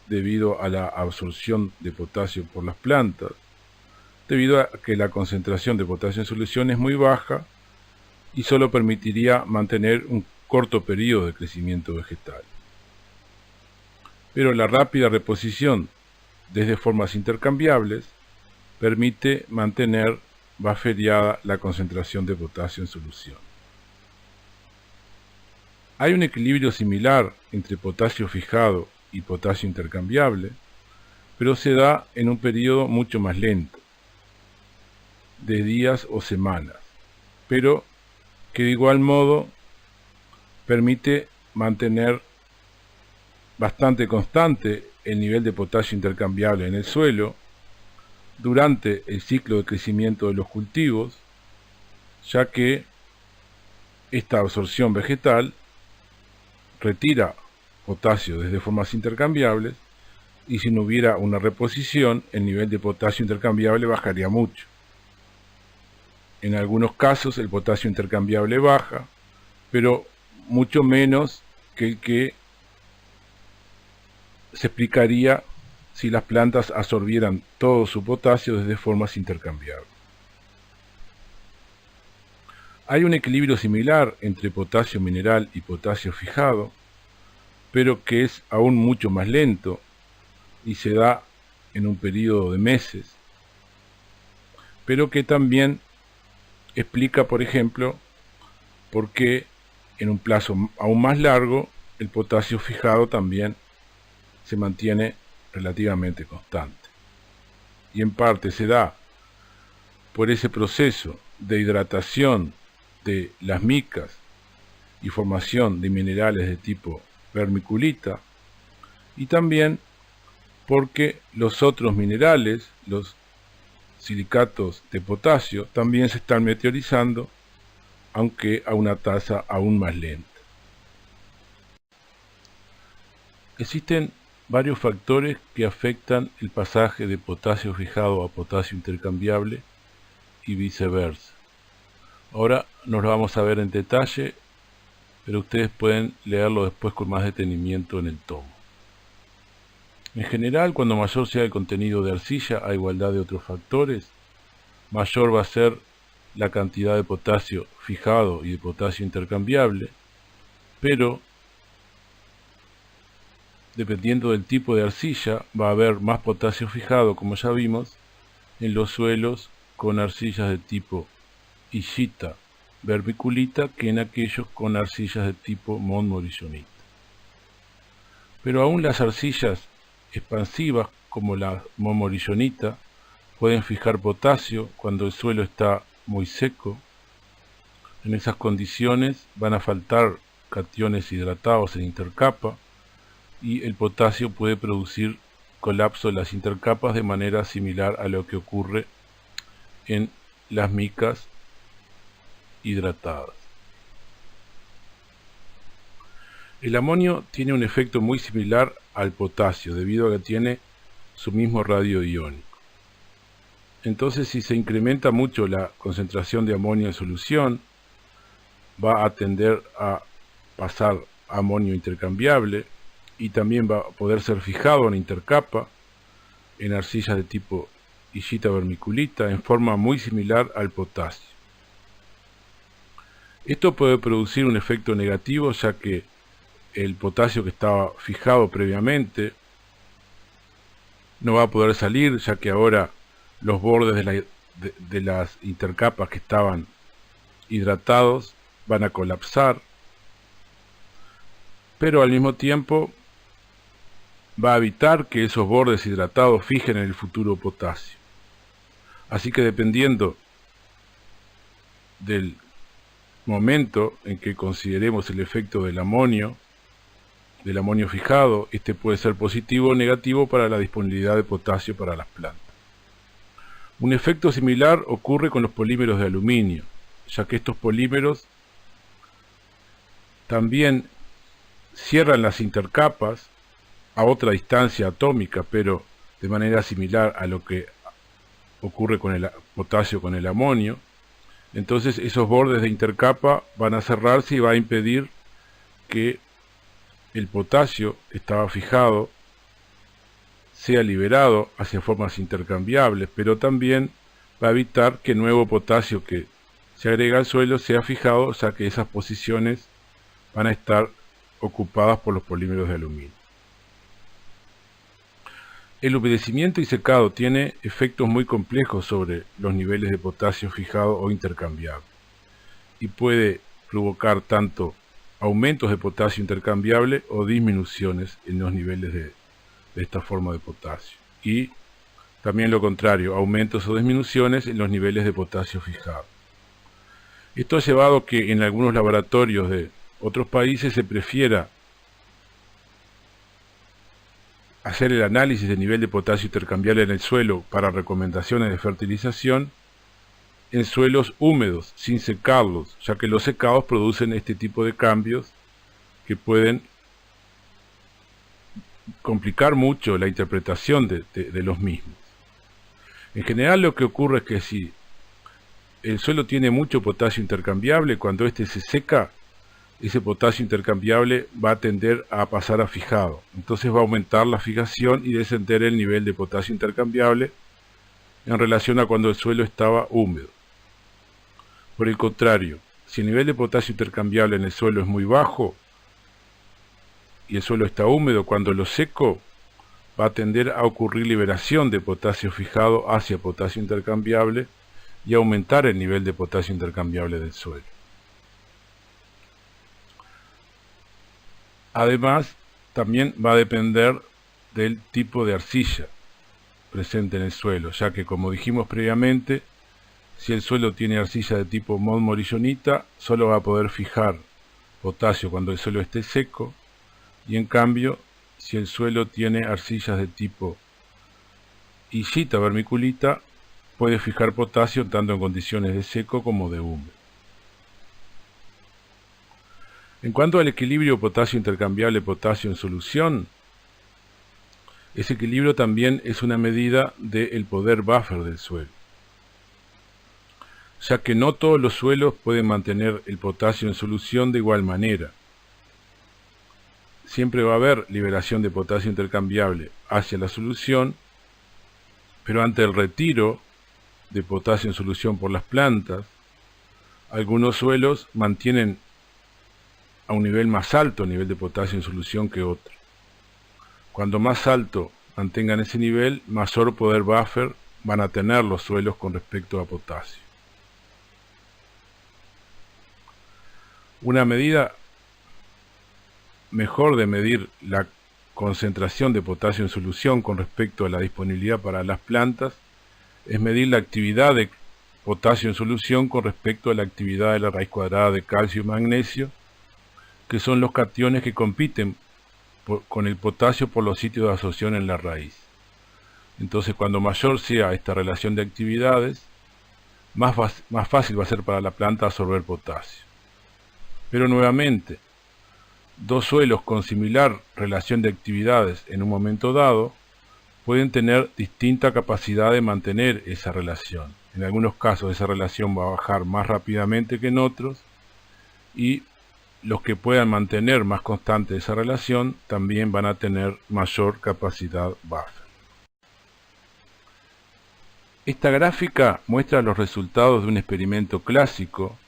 debido a la absorción de potasio por las plantas, debido a que la concentración de potasio en solución es muy baja y solo permitiría mantener un corto periodo de crecimiento vegetal. Pero la rápida reposición desde formas intercambiables permite mantener bufferiada la concentración de potasio en solución. Hay un equilibrio similar entre potasio fijado y potasio intercambiable, pero se da en un periodo mucho más lento, de días o semanas, pero que de igual modo permite mantener bastante constante el nivel de potasio intercambiable en el suelo durante el ciclo de crecimiento de los cultivos, ya que esta absorción vegetal retira potasio desde formas intercambiables y si no hubiera una reposición, el nivel de potasio intercambiable bajaría mucho. En algunos casos el potasio intercambiable baja, pero mucho menos que el que se explicaría si las plantas absorbieran todo su potasio desde formas intercambiables. Hay un equilibrio similar entre potasio mineral y potasio fijado, pero que es aún mucho más lento y se da en un periodo de meses, pero que también explica, por ejemplo, por qué en un plazo aún más largo el potasio fijado también se mantiene relativamente constante. Y en parte se da por ese proceso de hidratación de las micas y formación de minerales de tipo vermiculita, y también porque los otros minerales, los silicatos de potasio, también se están meteorizando, aunque a una tasa aún más lenta. Existen varios factores que afectan el pasaje de potasio fijado a potasio intercambiable y viceversa. Ahora nos lo vamos a ver en detalle, pero ustedes pueden leerlo después con más detenimiento en el tomo. En general, cuando mayor sea el contenido de arcilla a igualdad de otros factores, mayor va a ser la cantidad de potasio fijado y de potasio intercambiable, pero dependiendo del tipo de arcilla va a haber más potasio fijado, como ya vimos, en los suelos con arcillas de tipo illita vermiculita que en aquellos con arcillas de tipo montmorillonita. Pero aún las arcillas expansivas como la montmorillonita pueden fijar potasio cuando el suelo está muy seco. En esas condiciones van a faltar cationes hidratados en intercapa y el potasio puede producir colapso de las intercapas de manera similar a lo que ocurre en las micas hidratadas. El amonio tiene un efecto muy similar al potasio debido a que tiene su mismo radio iónico. Entonces, si se incrementa mucho la concentración de amonio en solución, va a tender a pasar a amonio intercambiable y también va a poder ser fijado en intercapa en arcillas de tipo illita vermiculita en forma muy similar al potasio. Esto puede producir un efecto negativo, ya que el potasio que estaba fijado previamente no va a poder salir, ya que ahora los bordes de las intercapas que estaban hidratados van a colapsar, pero al mismo tiempo va a evitar que esos bordes hidratados fijen el futuro potasio. Así que dependiendo del momento en que consideremos el efecto del amonio fijado, este puede ser positivo o negativo para la disponibilidad de potasio para las plantas. Un efecto similar ocurre con los polímeros de aluminio, ya que estos polímeros también cierran las intercapas a otra distancia atómica, pero de manera similar a lo que ocurre con el potasio con el amonio. Entonces esos bordes de intercapa van a cerrarse y va a impedir que el potasio que estaba fijado sea liberado hacia formas intercambiables, pero también va a evitar que el nuevo potasio que se agrega al suelo sea fijado, o sea que esas posiciones van a estar ocupadas por los polímeros de aluminio. El humedecimiento y secado tiene efectos muy complejos sobre los niveles de potasio fijado o intercambiable y puede provocar tanto aumentos de potasio intercambiable o disminuciones en los niveles de esta forma de potasio, y también lo contrario, aumentos o disminuciones en los niveles de potasio fijado. Esto ha llevado a que en algunos laboratorios de otros países se prefiera hacer el análisis del nivel de potasio intercambiable en el suelo para recomendaciones de fertilización en suelos húmedos, sin secarlos, ya que los secados producen este tipo de cambios que pueden complicar mucho la interpretación de los mismos. En general lo que ocurre es que si el suelo tiene mucho potasio intercambiable, cuando éste se seca, ese potasio intercambiable va a tender a pasar a fijado. Entonces va a aumentar la fijación y descender el nivel de potasio intercambiable en relación a cuando el suelo estaba húmedo. Por el contrario, si el nivel de potasio intercambiable en el suelo es muy bajo y el suelo está húmedo, cuando lo seco va a tender a ocurrir liberación de potasio fijado hacia potasio intercambiable y aumentar el nivel de potasio intercambiable del suelo. Además, también va a depender del tipo de arcilla presente en el suelo, ya que, como dijimos previamente, si el suelo tiene arcilla de tipo montmorillonita, solo va a poder fijar potasio cuando el suelo esté seco, y en cambio, si el suelo tiene arcillas de tipo illita vermiculita, puede fijar potasio tanto en condiciones de seco como de húmedo. En cuanto al equilibrio potasio intercambiable potasio en solución, Ese equilibrio también es una medida del poder buffer del suelo, ya que no todos los suelos pueden mantener el potasio en solución de igual manera. Siempre va a haber liberación de potasio intercambiable hacia la solución, pero ante el retiro de potasio en solución por las plantas, algunos suelos mantienen a un nivel más alto el nivel de potasio en solución que otros. Cuando más alto mantengan ese nivel, mayor poder buffer van a tener los suelos con respecto a potasio. Una medida mejor de medir la concentración de potasio en solución con respecto a la disponibilidad para las plantas es medir la actividad de potasio en solución con respecto a la actividad de la raíz cuadrada de calcio y magnesio, que son los cationes que compiten con el potasio por los sitios de absorción en la raíz. Entonces, cuando mayor sea esta relación de actividades, más fácil va a ser para la planta absorber potasio. Pero nuevamente, dos suelos con similar relación de actividades en un momento dado pueden tener distinta capacidad de mantener esa relación. En algunos casos esa relación va a bajar más rápidamente que en otros, y los que puedan mantener más constante esa relación también van a tener mayor capacidad buffer. Esta gráfica muestra los resultados de un experimento clásico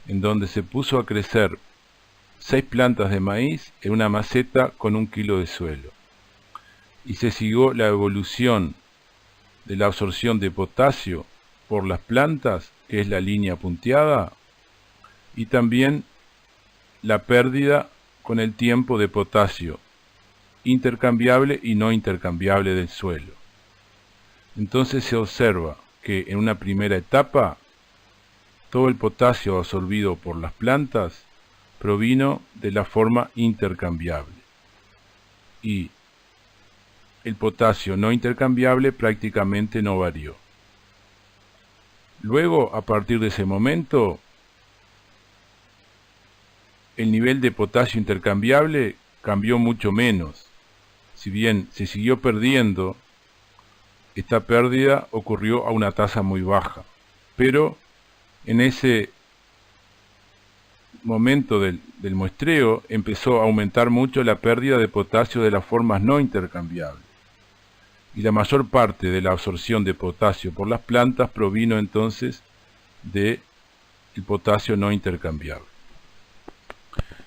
en donde se puso a crecer 6 plantas de maíz en una maceta con 1 kilo de suelo, y se siguió la evolución de la absorción de potasio por las plantas, que es la línea punteada, y también la pérdida con el tiempo de potasio intercambiable y no intercambiable del suelo. Entonces se observa que en una primera etapa todo el potasio absorbido por las plantas provino de la forma intercambiable, y el potasio no intercambiable prácticamente no varió. Luego, a partir de ese momento, el nivel de potasio intercambiable cambió mucho menos. Si bien se siguió perdiendo, esta pérdida ocurrió a una tasa muy baja, pero en ese momento del muestreo empezó a aumentar mucho la pérdida de potasio de las formas no intercambiables, y la mayor parte de la absorción de potasio por las plantas provino entonces del potasio no intercambiable.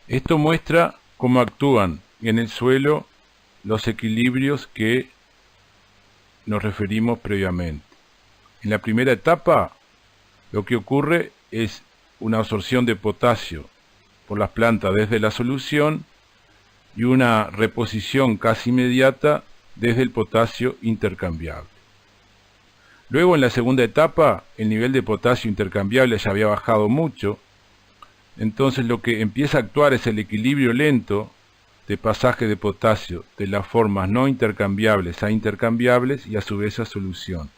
Esto muestra cómo actúan en el suelo los equilibrios que nos referimos previamente. En la primera etapa, lo que ocurre es una absorción de potasio por las plantas desde la solución y una reposición casi inmediata desde el potasio intercambiable. Luego, en la segunda etapa, el nivel de potasio intercambiable ya había bajado mucho, entonces lo que empieza a actuar es el equilibrio lento de pasaje de potasio de las formas no intercambiables a intercambiables y a su vez a solución.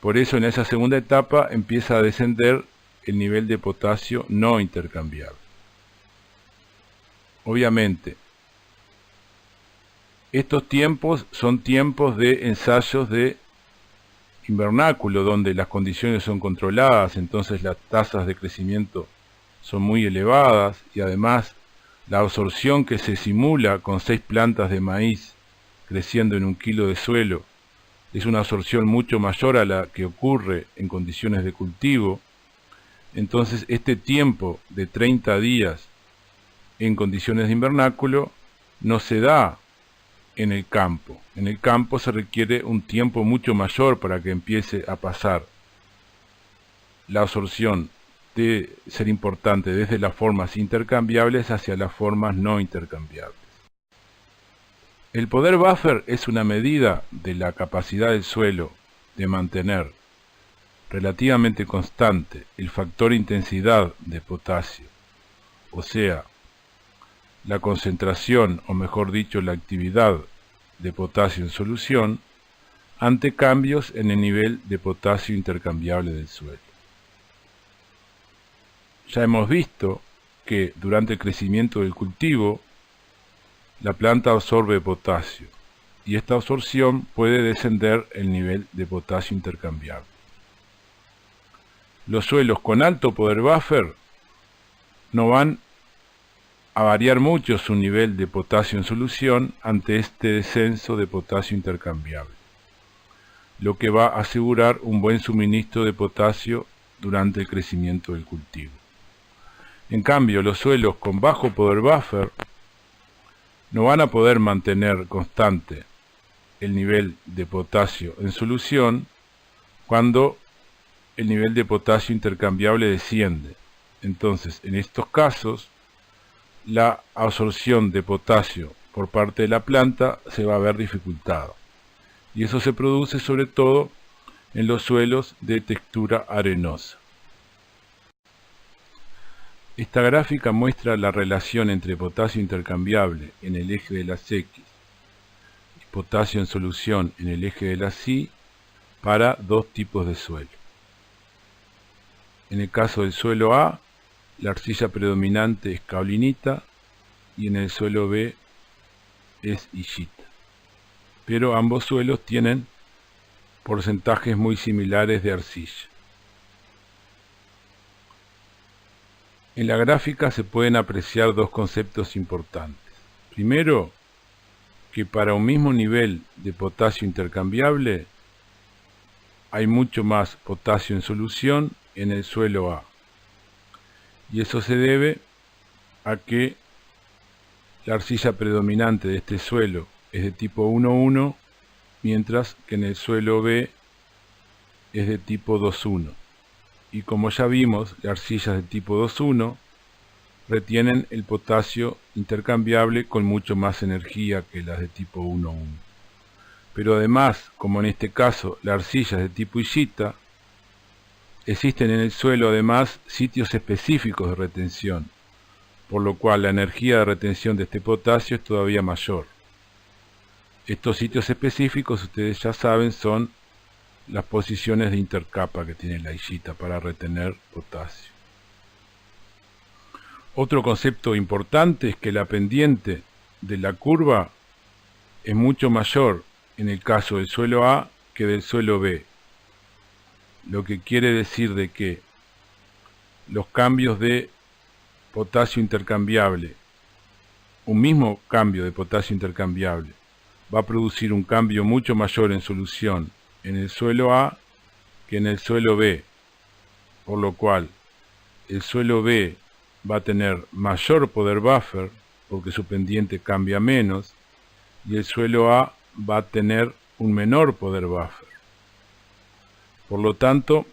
Por eso en esa segunda etapa empieza a descender el nivel de potasio no intercambiable. Obviamente, estos tiempos son tiempos de ensayos de invernáculo, donde las condiciones son controladas, entonces las tasas de crecimiento son muy elevadas, y además la absorción que se simula con 6 plantas de maíz creciendo en 1 kilo de suelo es una absorción mucho mayor a la que ocurre en condiciones de cultivo. Entonces este tiempo de 30 días en condiciones de invernáculo no se da en el campo. En el campo se requiere un tiempo mucho mayor para que empiece a pasar la absorción de ser importante desde las formas intercambiables hacia las formas no intercambiables. El poder buffer es una medida de la capacidad del suelo de mantener relativamente constante el factor intensidad de potasio, o sea, la concentración, o mejor dicho, la actividad de potasio en solución, ante cambios en el nivel de potasio intercambiable del suelo. Ya hemos visto que durante el crecimiento del cultivo, la planta absorbe potasio, y esta absorción puede descender el nivel de potasio intercambiable. Los suelos con alto poder buffer no van a variar mucho su nivel de potasio en solución ante este descenso de potasio intercambiable, lo que va a asegurar un buen suministro de potasio durante el crecimiento del cultivo. En cambio, los suelos con bajo poder buffer no van a poder mantener constante el nivel de potasio en solución cuando el nivel de potasio intercambiable desciende. Entonces, en estos casos, la absorción de potasio por parte de la planta se va a ver dificultada. Y eso se produce sobre todo en los suelos de textura arenosa. Esta gráfica muestra la relación entre potasio intercambiable en el eje de las X y potasio en solución en el eje de las Y para dos tipos de suelo. En el caso del suelo A, la arcilla predominante es caolinita y en el suelo B es illita. Pero ambos suelos tienen porcentajes muy similares de arcilla. En la gráfica se pueden apreciar dos conceptos importantes. Primero, que para un mismo nivel de potasio intercambiable hay mucho más potasio en solución en el suelo A. Y eso se debe a que la arcilla predominante de este suelo es de tipo 1,1, mientras que en el suelo B es de tipo 2,1. Y como ya vimos, las arcillas de tipo 2,1 retienen el potasio intercambiable con mucho más energía que las de tipo 1,1. Pero además, como en este caso, las arcillas de tipo illita, existen en el suelo además sitios específicos de retención, por lo cual la energía de retención de este potasio es todavía mayor. Estos sitios específicos, ustedes ya saben, son las posiciones de intercapa que tiene la illita para retener potasio. Otro concepto importante es que la pendiente de la curva es mucho mayor en el caso del suelo A que del suelo B, lo que quiere decir de que los cambios de potasio intercambiable, un mismo cambio de potasio intercambiable, va a producir un cambio mucho mayor en solución en el suelo A que en el suelo B, por lo cual el suelo B va a tener mayor poder buffer porque su pendiente cambia menos y el suelo A va a tener un menor poder buffer. Por lo tanto,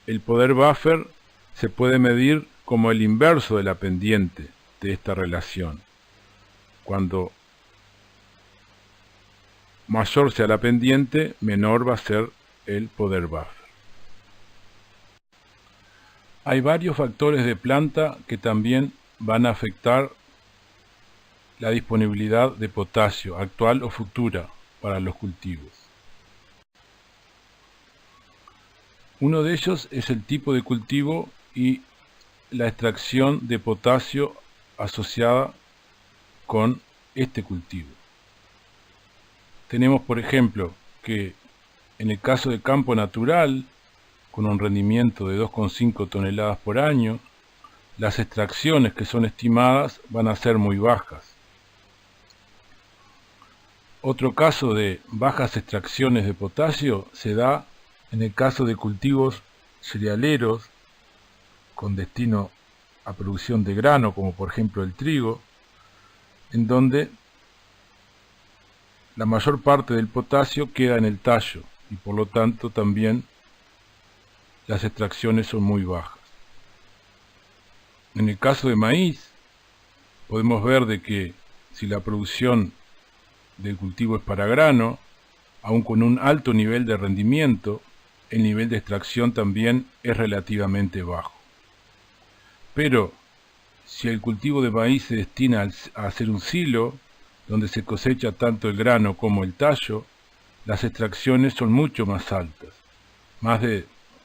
el poder buffer se puede medir como el inverso de la pendiente de esta relación. Cuando mayor sea la pendiente, menor va a ser el poder buffer. Hay varios factores de planta que también van a afectar la disponibilidad de potasio, actual o futura, para los cultivos. Uno de ellos es el tipo de cultivo y la extracción de potasio asociada con este cultivo. Tenemos, por ejemplo, que en el caso de campo natural, con un rendimiento de 2,5 toneladas por año, las extracciones que son estimadas van a ser muy bajas. Otro caso de bajas extracciones de potasio se da en el caso de cultivos cerealeros con destino a producción de grano, como por ejemplo el trigo, en donde la mayor parte del potasio queda en el tallo y por lo tanto también las extracciones son muy bajas. En el caso de maíz, podemos ver de que si la producción del cultivo es para grano, aun con un alto nivel de rendimiento, el nivel de extracción también es relativamente bajo. Pero si el cultivo de maíz se destina a hacer un silo, donde se cosecha tanto el grano como el tallo, las extracciones son mucho más altas,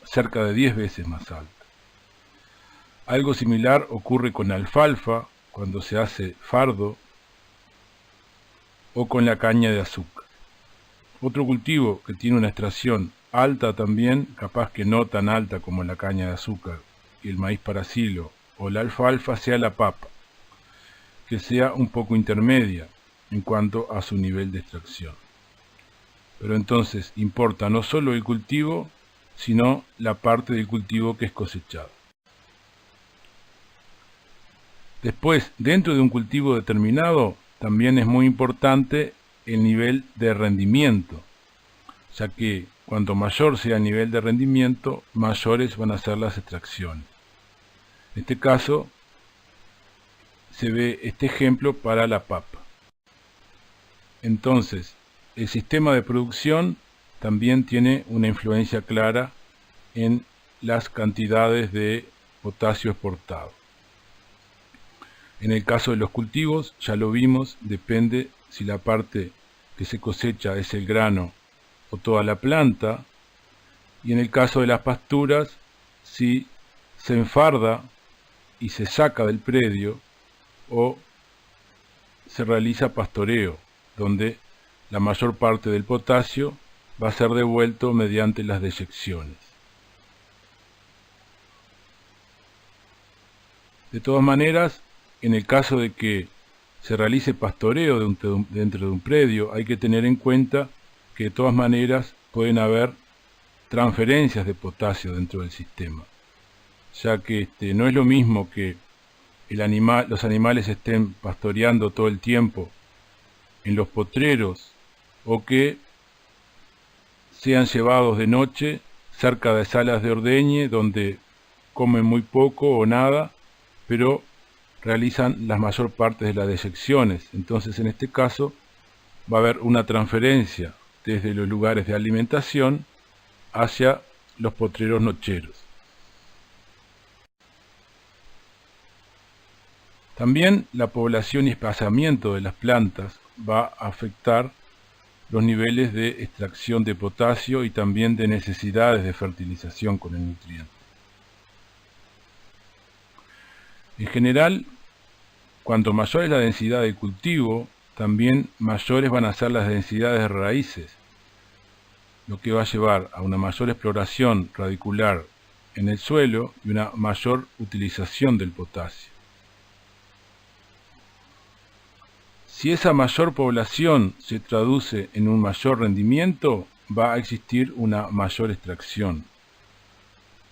cerca de 10 veces más altas. Algo similar ocurre con alfalfa cuando se hace fardo o con la caña de azúcar. Otro cultivo que tiene una extracción alta también, capaz que no tan alta como la caña de azúcar y el maíz para silo o la alfalfa, sea la papa, que sea un poco intermedia en cuanto a su nivel de extracción. Pero entonces importa no solo el cultivo, sino la parte del cultivo que es cosechado. Después, dentro de un cultivo determinado, también es muy importante el nivel de rendimiento, ya que cuanto mayor sea el nivel de rendimiento, mayores van a ser las extracciones. En este caso, se ve este ejemplo para la papa. Entonces, el sistema de producción también tiene una influencia clara en las cantidades de potasio exportado. En el caso de los cultivos, ya lo vimos, depende si la parte que se cosecha es el grano o toda la planta, y en el caso de las pasturas, si se enfarda y se saca del predio o se realiza pastoreo, donde la mayor parte del potasio va a ser devuelto mediante las deyecciones. De todas maneras, en el caso de que se realice pastoreo dentro de un predio, hay que tener en cuenta que de todas maneras pueden haber transferencias de potasio dentro del sistema, ya que no es lo mismo que los animales estén pastoreando todo el tiempo en los potreros o que sean llevados de noche cerca de salas de ordeñe donde comen muy poco o nada, pero realizan la mayor parte de las deyecciones. Entonces, en este caso, va a haber una transferencia desde los lugares de alimentación hacia los potreros nocheros. También la población y espaciamiento de las plantas va a afectar los niveles de extracción de potasio y también de necesidades de fertilización con el nutriente. En general, cuanto mayor es la densidad de cultivo, también mayores van a ser las densidades de raíces, lo que va a llevar a una mayor exploración radicular en el suelo y una mayor utilización del potasio. Si esa mayor población se traduce en un mayor rendimiento, va a existir una mayor extracción,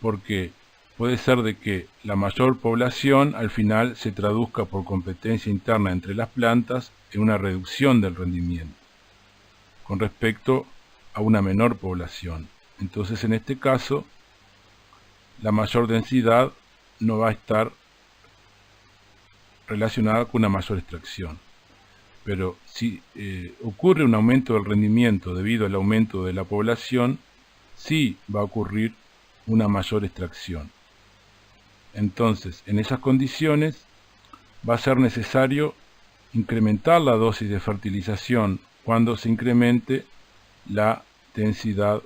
porque puede ser de que la mayor población al final se traduzca por competencia interna entre las plantas en una reducción del rendimiento con respecto a una menor población. Entonces, en este caso, la mayor densidad no va a estar relacionada con una mayor extracción. Pero si ocurre un aumento del rendimiento debido al aumento de la población, sí va a ocurrir una mayor extracción. Entonces, en esas condiciones, va a ser necesario incrementar la dosis de fertilización cuando se incremente la densidad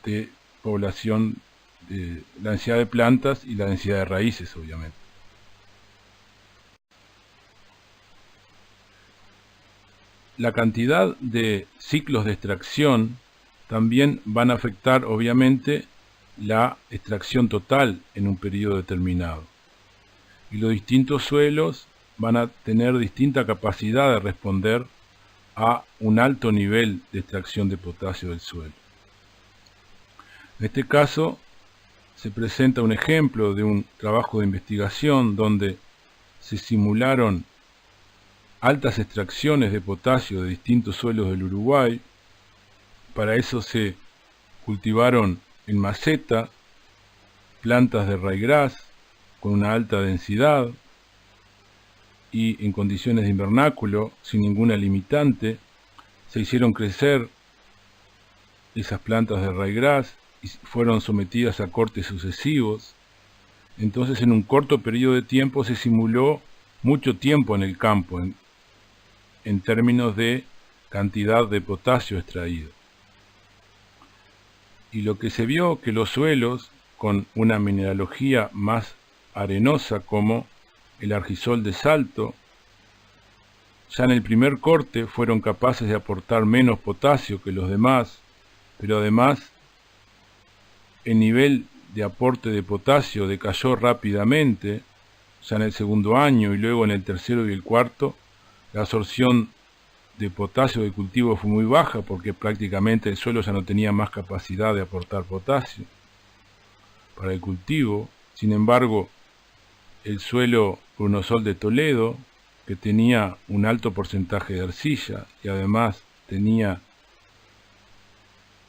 de población, la densidad de plantas y la densidad de raíces, obviamente. La cantidad de ciclos de extracción también van a afectar, obviamente, la extracción total en un periodo determinado. Y los distintos suelos van a tener distinta capacidad de responder a un alto nivel de extracción de potasio del suelo. En este caso, se presenta un ejemplo de un trabajo de investigación donde se simularon altas extracciones de potasio de distintos suelos del Uruguay. Para eso se cultivaron en maceta plantas de ryegrass con una alta densidad y en condiciones de invernáculo sin ninguna limitante. Se hicieron crecer esas plantas de ryegrass y fueron sometidas a cortes sucesivos. Entonces, en un corto periodo de tiempo se simuló mucho tiempo en el campo en términos de cantidad de potasio extraído. Y lo que se vio que los suelos con una mineralogía más arenosa como el argisol de Salto Ya en el primer corte fueron capaces de aportar menos potasio que los demás, pero además el nivel de aporte de potasio decayó rápidamente, ya en el segundo año y luego en el tercero y el cuarto. La absorción de potasio del cultivo fue muy baja porque prácticamente el suelo ya no tenía más capacidad de aportar potasio para el cultivo. Sin embargo, el suelo Prunosol de Toledo, que tenía un alto porcentaje de arcilla y además tenía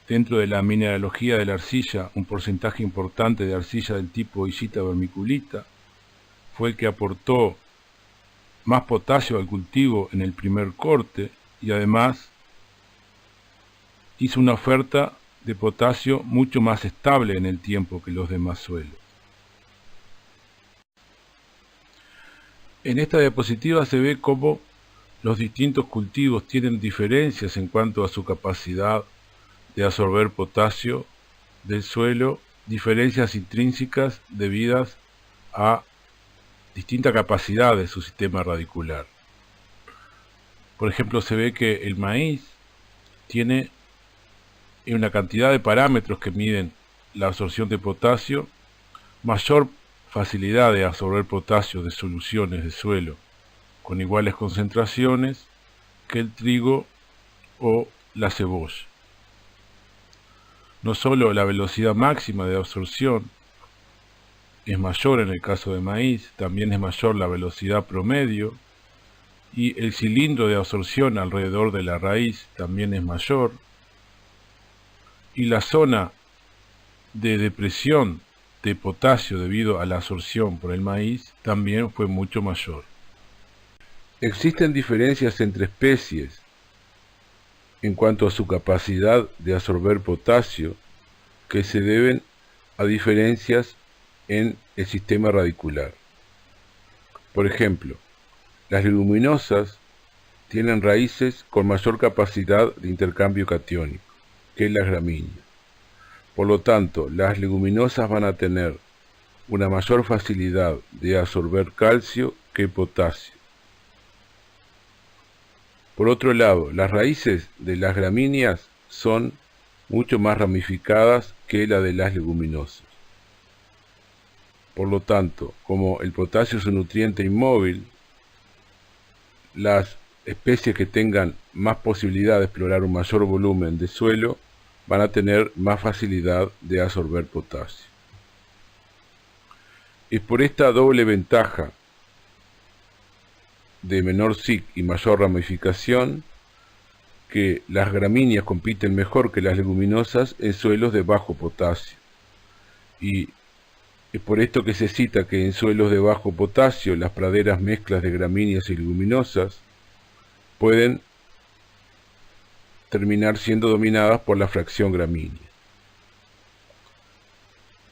dentro de la mineralogía de la arcilla un porcentaje importante de arcilla del tipo illita vermiculita, fue el que aportó más potasio al cultivo en el primer corte y además hizo una oferta de potasio mucho más estable en el tiempo que los demás suelos. En esta diapositiva se ve cómo los distintos cultivos tienen diferencias en cuanto a su capacidad de absorber potasio del suelo, diferencias intrínsecas debidas a distinta capacidad de su sistema radicular. Por ejemplo, se ve que el maíz tiene una cantidad de parámetros que miden la absorción de potasio, mayor facilidad de absorber potasio de soluciones de suelo con iguales concentraciones que el trigo o la cebolla. No solo la velocidad máxima de absorción es mayor en el caso de maíz, también es mayor la velocidad promedio y el cilindro de absorción alrededor de la raíz también es mayor y la zona de depresión de potasio debido a la absorción por el maíz también fue mucho mayor. Existen diferencias entre especies en cuanto a su capacidad de absorber potasio que se deben a diferencias en el sistema radicular. Por ejemplo, las leguminosas tienen raíces con mayor capacidad de intercambio catiónico que las gramíneas. Por lo tanto, las leguminosas van a tener una mayor facilidad de absorber calcio que potasio. Por otro lado, las raíces de las gramíneas son mucho más ramificadas que la de las leguminosas. Por lo tanto, como el potasio es un nutriente inmóvil, las especies que tengan más posibilidad de explorar un mayor volumen de suelo van a tener más facilidad de absorber potasio. Es por esta doble ventaja de menor SIC y mayor ramificación que las gramíneas compiten mejor que las leguminosas en suelos de bajo potasio. Y es por esto que se cita que en suelos de bajo potasio las praderas mezclas de gramíneas y leguminosas pueden terminar siendo dominadas por la fracción gramínea.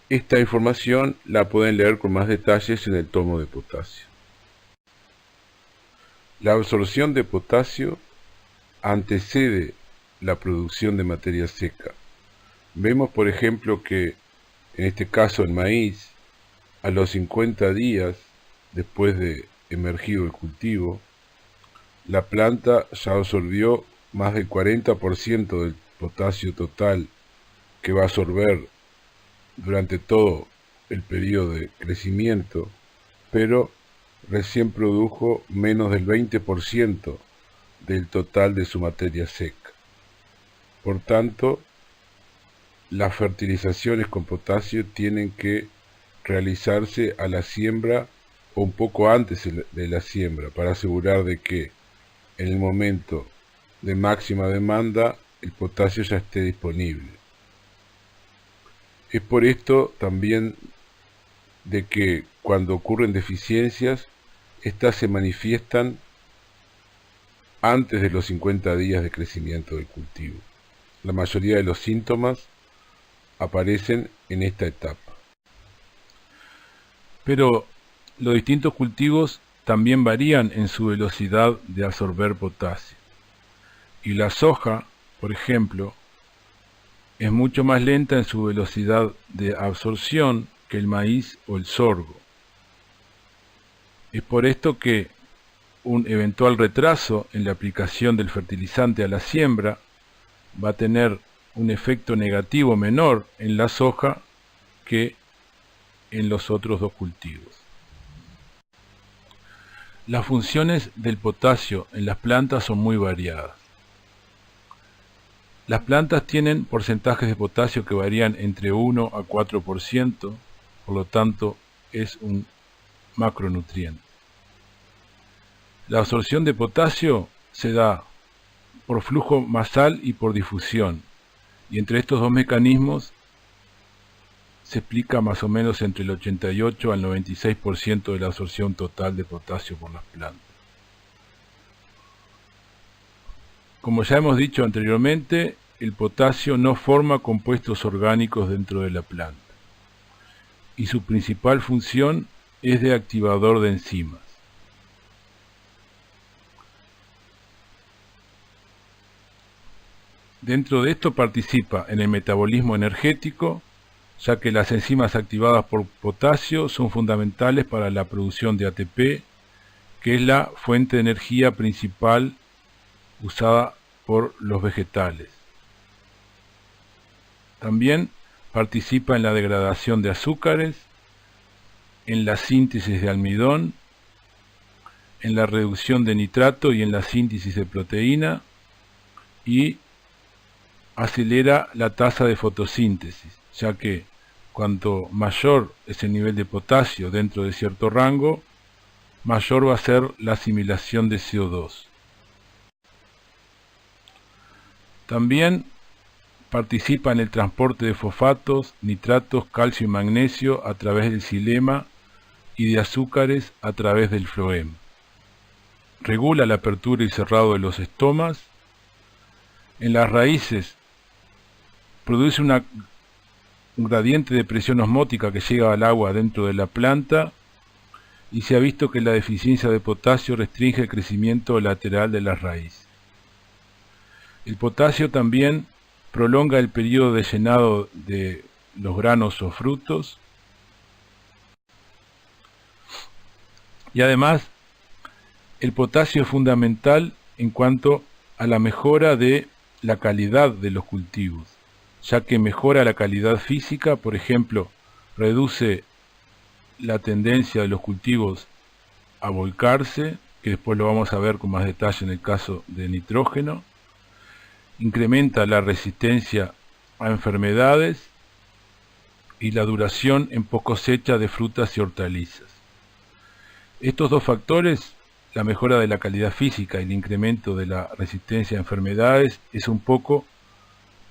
Esta información la pueden leer con más detalles en el tomo de potasio. La absorción de potasio antecede la producción de materia seca. Vemos, por ejemplo, que en este caso el maíz, a los 50 días después de emergido el cultivo, la planta ya absorbió más del 40% del potasio total que va a absorber durante todo el periodo de crecimiento, pero recién produjo menos del 20% del total de su materia seca. Por tanto, las fertilizaciones con potasio tienen que realizarse a la siembra o un poco antes de la siembra para asegurar de que en el momento de máxima demanda el potasio ya esté disponible. Es por esto también de que cuando ocurren deficiencias, estas se manifiestan antes de los 50 días de crecimiento del cultivo. La mayoría de los síntomas aparecen en esta etapa. Pero los distintos cultivos también varían en su velocidad de absorber potasio. Y la soja, por ejemplo, es mucho más lenta en su velocidad de absorción que el maíz o el sorgo. Es por esto que un eventual retraso en la aplicación del fertilizante a la siembra, va a tener un efecto negativo menor en la soja que en los otros dos cultivos. Las funciones del potasio en las plantas son muy variadas. Las plantas tienen porcentajes de potasio que varían entre 1 a 4%, por lo tanto es un macronutriente. La absorción de potasio se da por flujo basal y por difusión, y entre estos dos mecanismos se explica más o menos entre el 88 al 96% de la absorción total de potasio por las plantas. Como ya hemos dicho anteriormente, el potasio no forma compuestos orgánicos dentro de la planta, y su principal función es de activador de enzimas. Dentro de esto participa en el metabolismo energético, ya que las enzimas activadas por potasio son fundamentales para la producción de ATP, que es la fuente de energía principal usada por los vegetales. También participa en la degradación de azúcares, en la síntesis de almidón, en la reducción de nitrato y en la síntesis de proteína, y acelera la tasa de fotosíntesis, ya que cuanto mayor es el nivel de potasio dentro de cierto rango, mayor va a ser la asimilación de CO2. También participa en el transporte de fosfatos, nitratos, calcio y magnesio a través del xilema y de azúcares a través del floema. Regula la apertura y cerrado de los estomas. En las raíces produce un gradiente de presión osmótica que llega al agua dentro de la planta, y se ha visto que la deficiencia de potasio restringe el crecimiento lateral de las raíces. El potasio también prolonga el periodo de llenado de los granos o frutos, y además el potasio es fundamental en cuanto a la mejora de la calidad de los cultivos, ya que mejora la calidad física. Por ejemplo, reduce la tendencia de los cultivos a volcarse, que después lo vamos a ver con más detalle en el caso de nitrógeno. Incrementa la resistencia a enfermedades y la duración en post cosecha de frutas y hortalizas. Estos dos factores, la mejora de la calidad física y el incremento de la resistencia a enfermedades, es un poco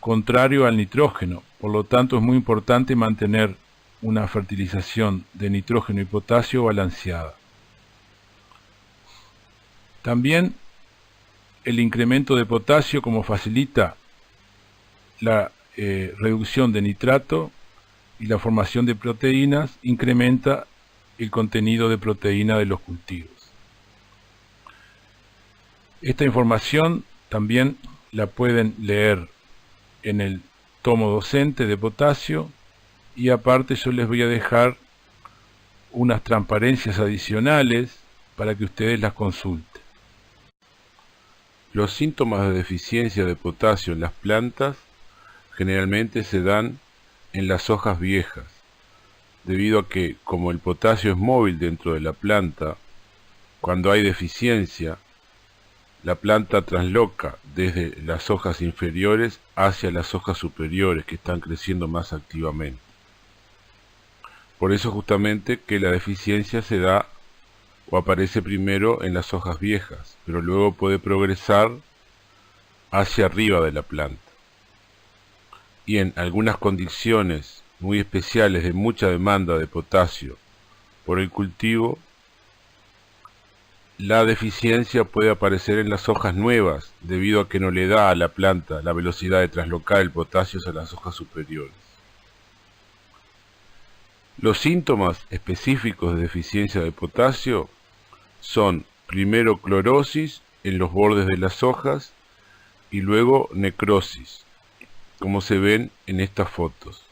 contrario al nitrógeno. Por lo tanto, es muy importante mantener una fertilización de nitrógeno y potasio balanceada. También el incremento de potasio, como facilita la reducción de nitrato y la formación de proteínas, incrementa el contenido de proteína de los cultivos. Esta información también la pueden leer en el tomo docente de potasio, y aparte yo les voy a dejar unas transparencias adicionales para que ustedes las consulten. Los síntomas de deficiencia de potasio en las plantas generalmente se dan en las hojas viejas, debido a que, como el potasio es móvil dentro de la planta, cuando hay deficiencia, la planta transloca desde las hojas inferiores hacia las hojas superiores, que están creciendo más activamente. Por eso justamente que la deficiencia se da o aparece primero en las hojas viejas, pero luego puede progresar hacia arriba de la planta. Y en algunas condiciones muy especiales de mucha demanda de potasio por el cultivo, la deficiencia puede aparecer en las hojas nuevas, debido a que no le da a la planta la velocidad de traslocar el potasio hacia las hojas superiores. Los síntomas específicos de deficiencia de potasio son primero clorosis en los bordes de las hojas y luego necrosis, como se ven en estas fotos.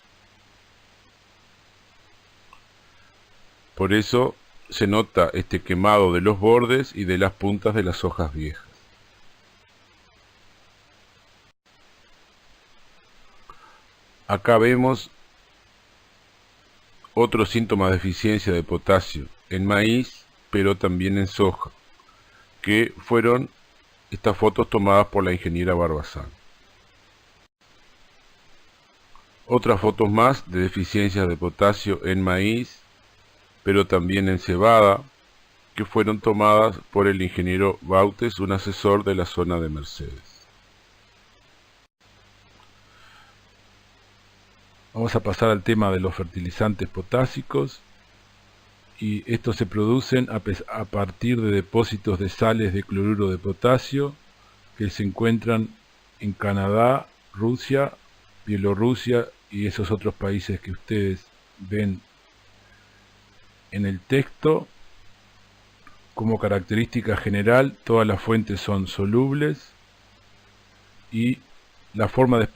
Por eso se nota este quemado de los bordes y de las puntas de las hojas viejas. Acá vemos otro síntoma de deficiencia de potasio en maíz, pero también en soja, que fueron estas fotos tomadas por la ingeniera Barbazán. Otras fotos más de deficiencias de potasio en maíz, pero también en cebada, que fueron tomadas por el ingeniero Bautes, un asesor de la zona de Mercedes. Vamos a pasar al tema de los fertilizantes potásicos, y estos se producen a partir de depósitos de sales de cloruro de potasio que se encuentran en Canadá, Rusia, Bielorrusia y esos otros países que ustedes ven en el texto. Como característica general, todas las fuentes son solubles y la forma de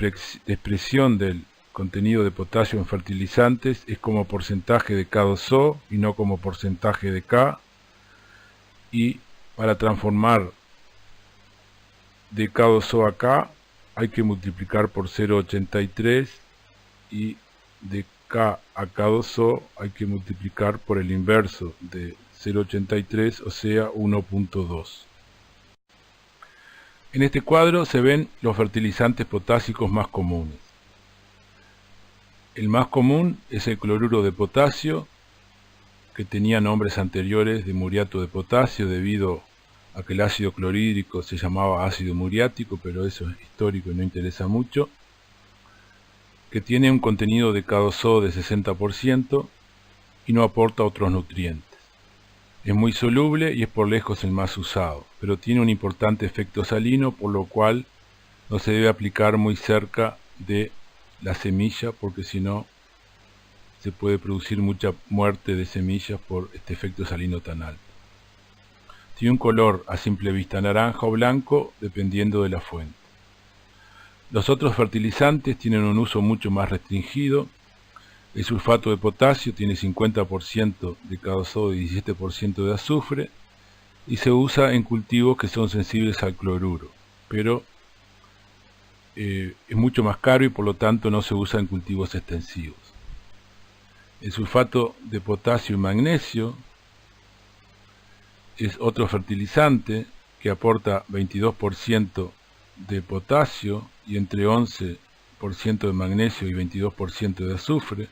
expresión del contenido de potasio en fertilizantes es como porcentaje de K2O y no como porcentaje de K, y para transformar de K2O a K hay que multiplicar por 0,83 y de K a K2O hay que multiplicar por el inverso de 0,83, o sea 1,2. En este cuadro se ven los fertilizantes potásicos más comunes. El más común es el cloruro de potasio, que tenía nombres anteriores de muriato de potasio debido a que el ácido clorhídrico se llamaba ácido muriático, pero eso es histórico y no interesa mucho, que tiene un contenido de K2O de 60% y no aporta otros nutrientes. Es muy soluble y es por lejos el más usado, pero tiene un importante efecto salino, por lo cual no se debe aplicar muy cerca de la semilla, porque si no se puede producir mucha muerte de semillas por este efecto salino tan alto. Tiene un color a simple vista naranja o blanco, dependiendo de la fuente. Los otros fertilizantes tienen un uso mucho más restringido. El sulfato de potasio tiene 50% de K2O y 17% de azufre, y se usa en cultivos que son sensibles al cloruro, pero es mucho más caro y por lo tanto no se usa en cultivos extensivos. El sulfato de potasio y magnesio es otro fertilizante que aporta 22% de potasio y entre 11% de magnesio y 22% de azufre.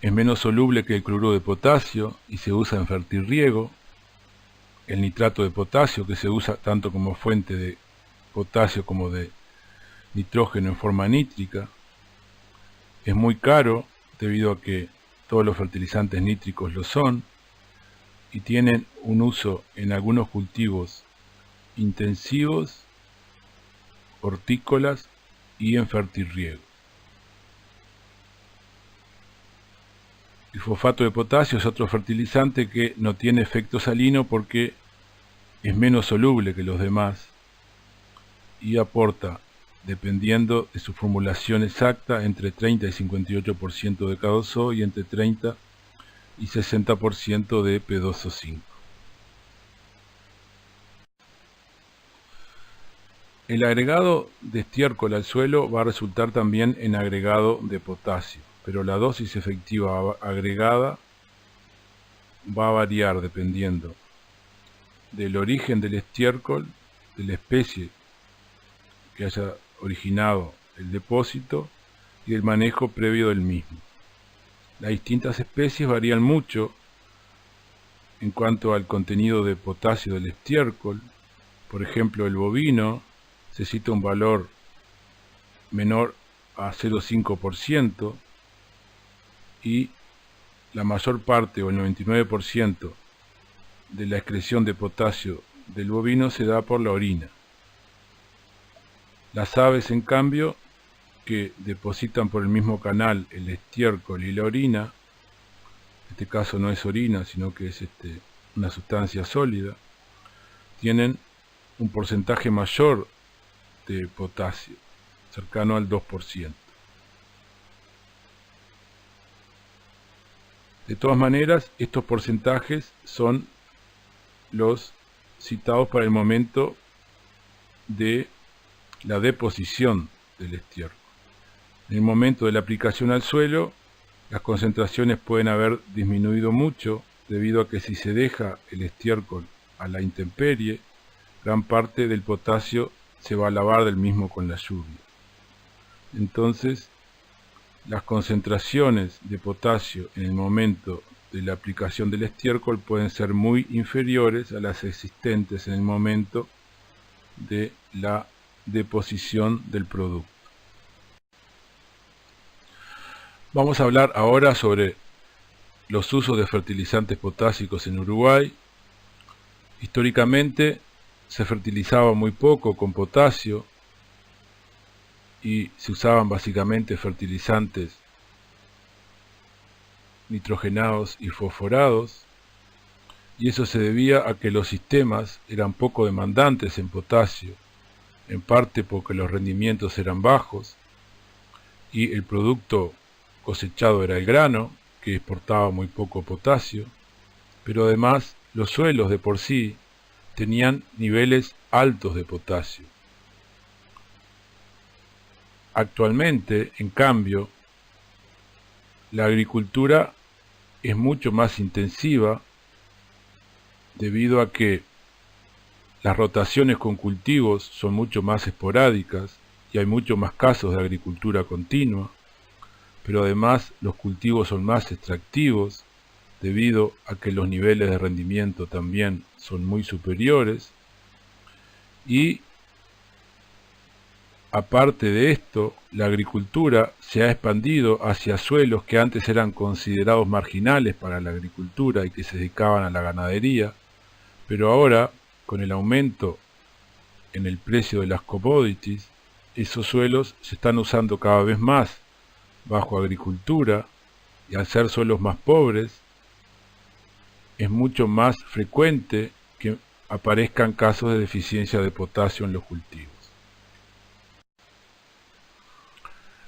Es menos soluble que el cloruro de potasio y se usa en fertirriego. El nitrato de potasio, que se usa tanto como fuente de potasio como de nitrógeno en forma nítrica, es muy caro debido a que todos los fertilizantes nítricos lo son, y tienen un uso en algunos cultivos intensivos, hortícolas y en fertirriego. El fosfato de potasio es otro fertilizante que no tiene efecto salino porque es menos soluble que los demás y aporta, dependiendo de su formulación exacta, entre 30 y 58% de K2O y entre 30 y 60% de P2O5. El agregado de estiércol al suelo va a resultar también en agregado de potasio, pero la dosis efectiva agregada va a variar dependiendo del origen del estiércol, de la especie que haya originado el depósito y del manejo previo del mismo. Las distintas especies varían mucho en cuanto al contenido de potasio del estiércol. Por ejemplo, el bovino se cita un valor menor a 0,5% y la mayor parte o el 99% de la excreción de potasio del bovino se da por la orina. Las aves, en cambio, que depositan por el mismo canal el estiércol y la orina, en este caso no es orina, sino que es una sustancia sólida, tienen un porcentaje mayor de potasio, cercano al 2%. De todas maneras, estos porcentajes son los citados para el momento de la deposición del estiércol. En el momento de la aplicación al suelo, las concentraciones pueden haber disminuido mucho debido a que si se deja el estiércol a la intemperie, gran parte del potasio se va a lavar del mismo con la lluvia. Entonces, las concentraciones de potasio en el momento de la aplicación del estiércol pueden ser muy inferiores a las existentes en el momento de la deposición del producto. Vamos a hablar ahora sobre los usos de fertilizantes potásicos en Uruguay. Históricamente se fertilizaba muy poco con potasio y se usaban básicamente fertilizantes nitrogenados y fosforados, y eso se debía a que los sistemas eran poco demandantes en potasio, en parte porque los rendimientos eran bajos y el producto cosechado era el grano, que exportaba muy poco potasio, pero además los suelos de por sí tenían niveles altos de potasio. Actualmente, en cambio, la agricultura es mucho más intensiva debido a que las rotaciones con cultivos son mucho más esporádicas y hay mucho más casos de agricultura continua, pero además los cultivos son más extractivos debido a que los niveles de rendimiento también son muy superiores y aparte de esto, la agricultura se ha expandido hacia suelos que antes eran considerados marginales para la agricultura y que se dedicaban a la ganadería, pero ahora, con el aumento en el precio de las commodities, esos suelos se están usando cada vez más bajo agricultura y al ser suelos más pobres, es mucho más frecuente que aparezcan casos de deficiencia de potasio en los cultivos.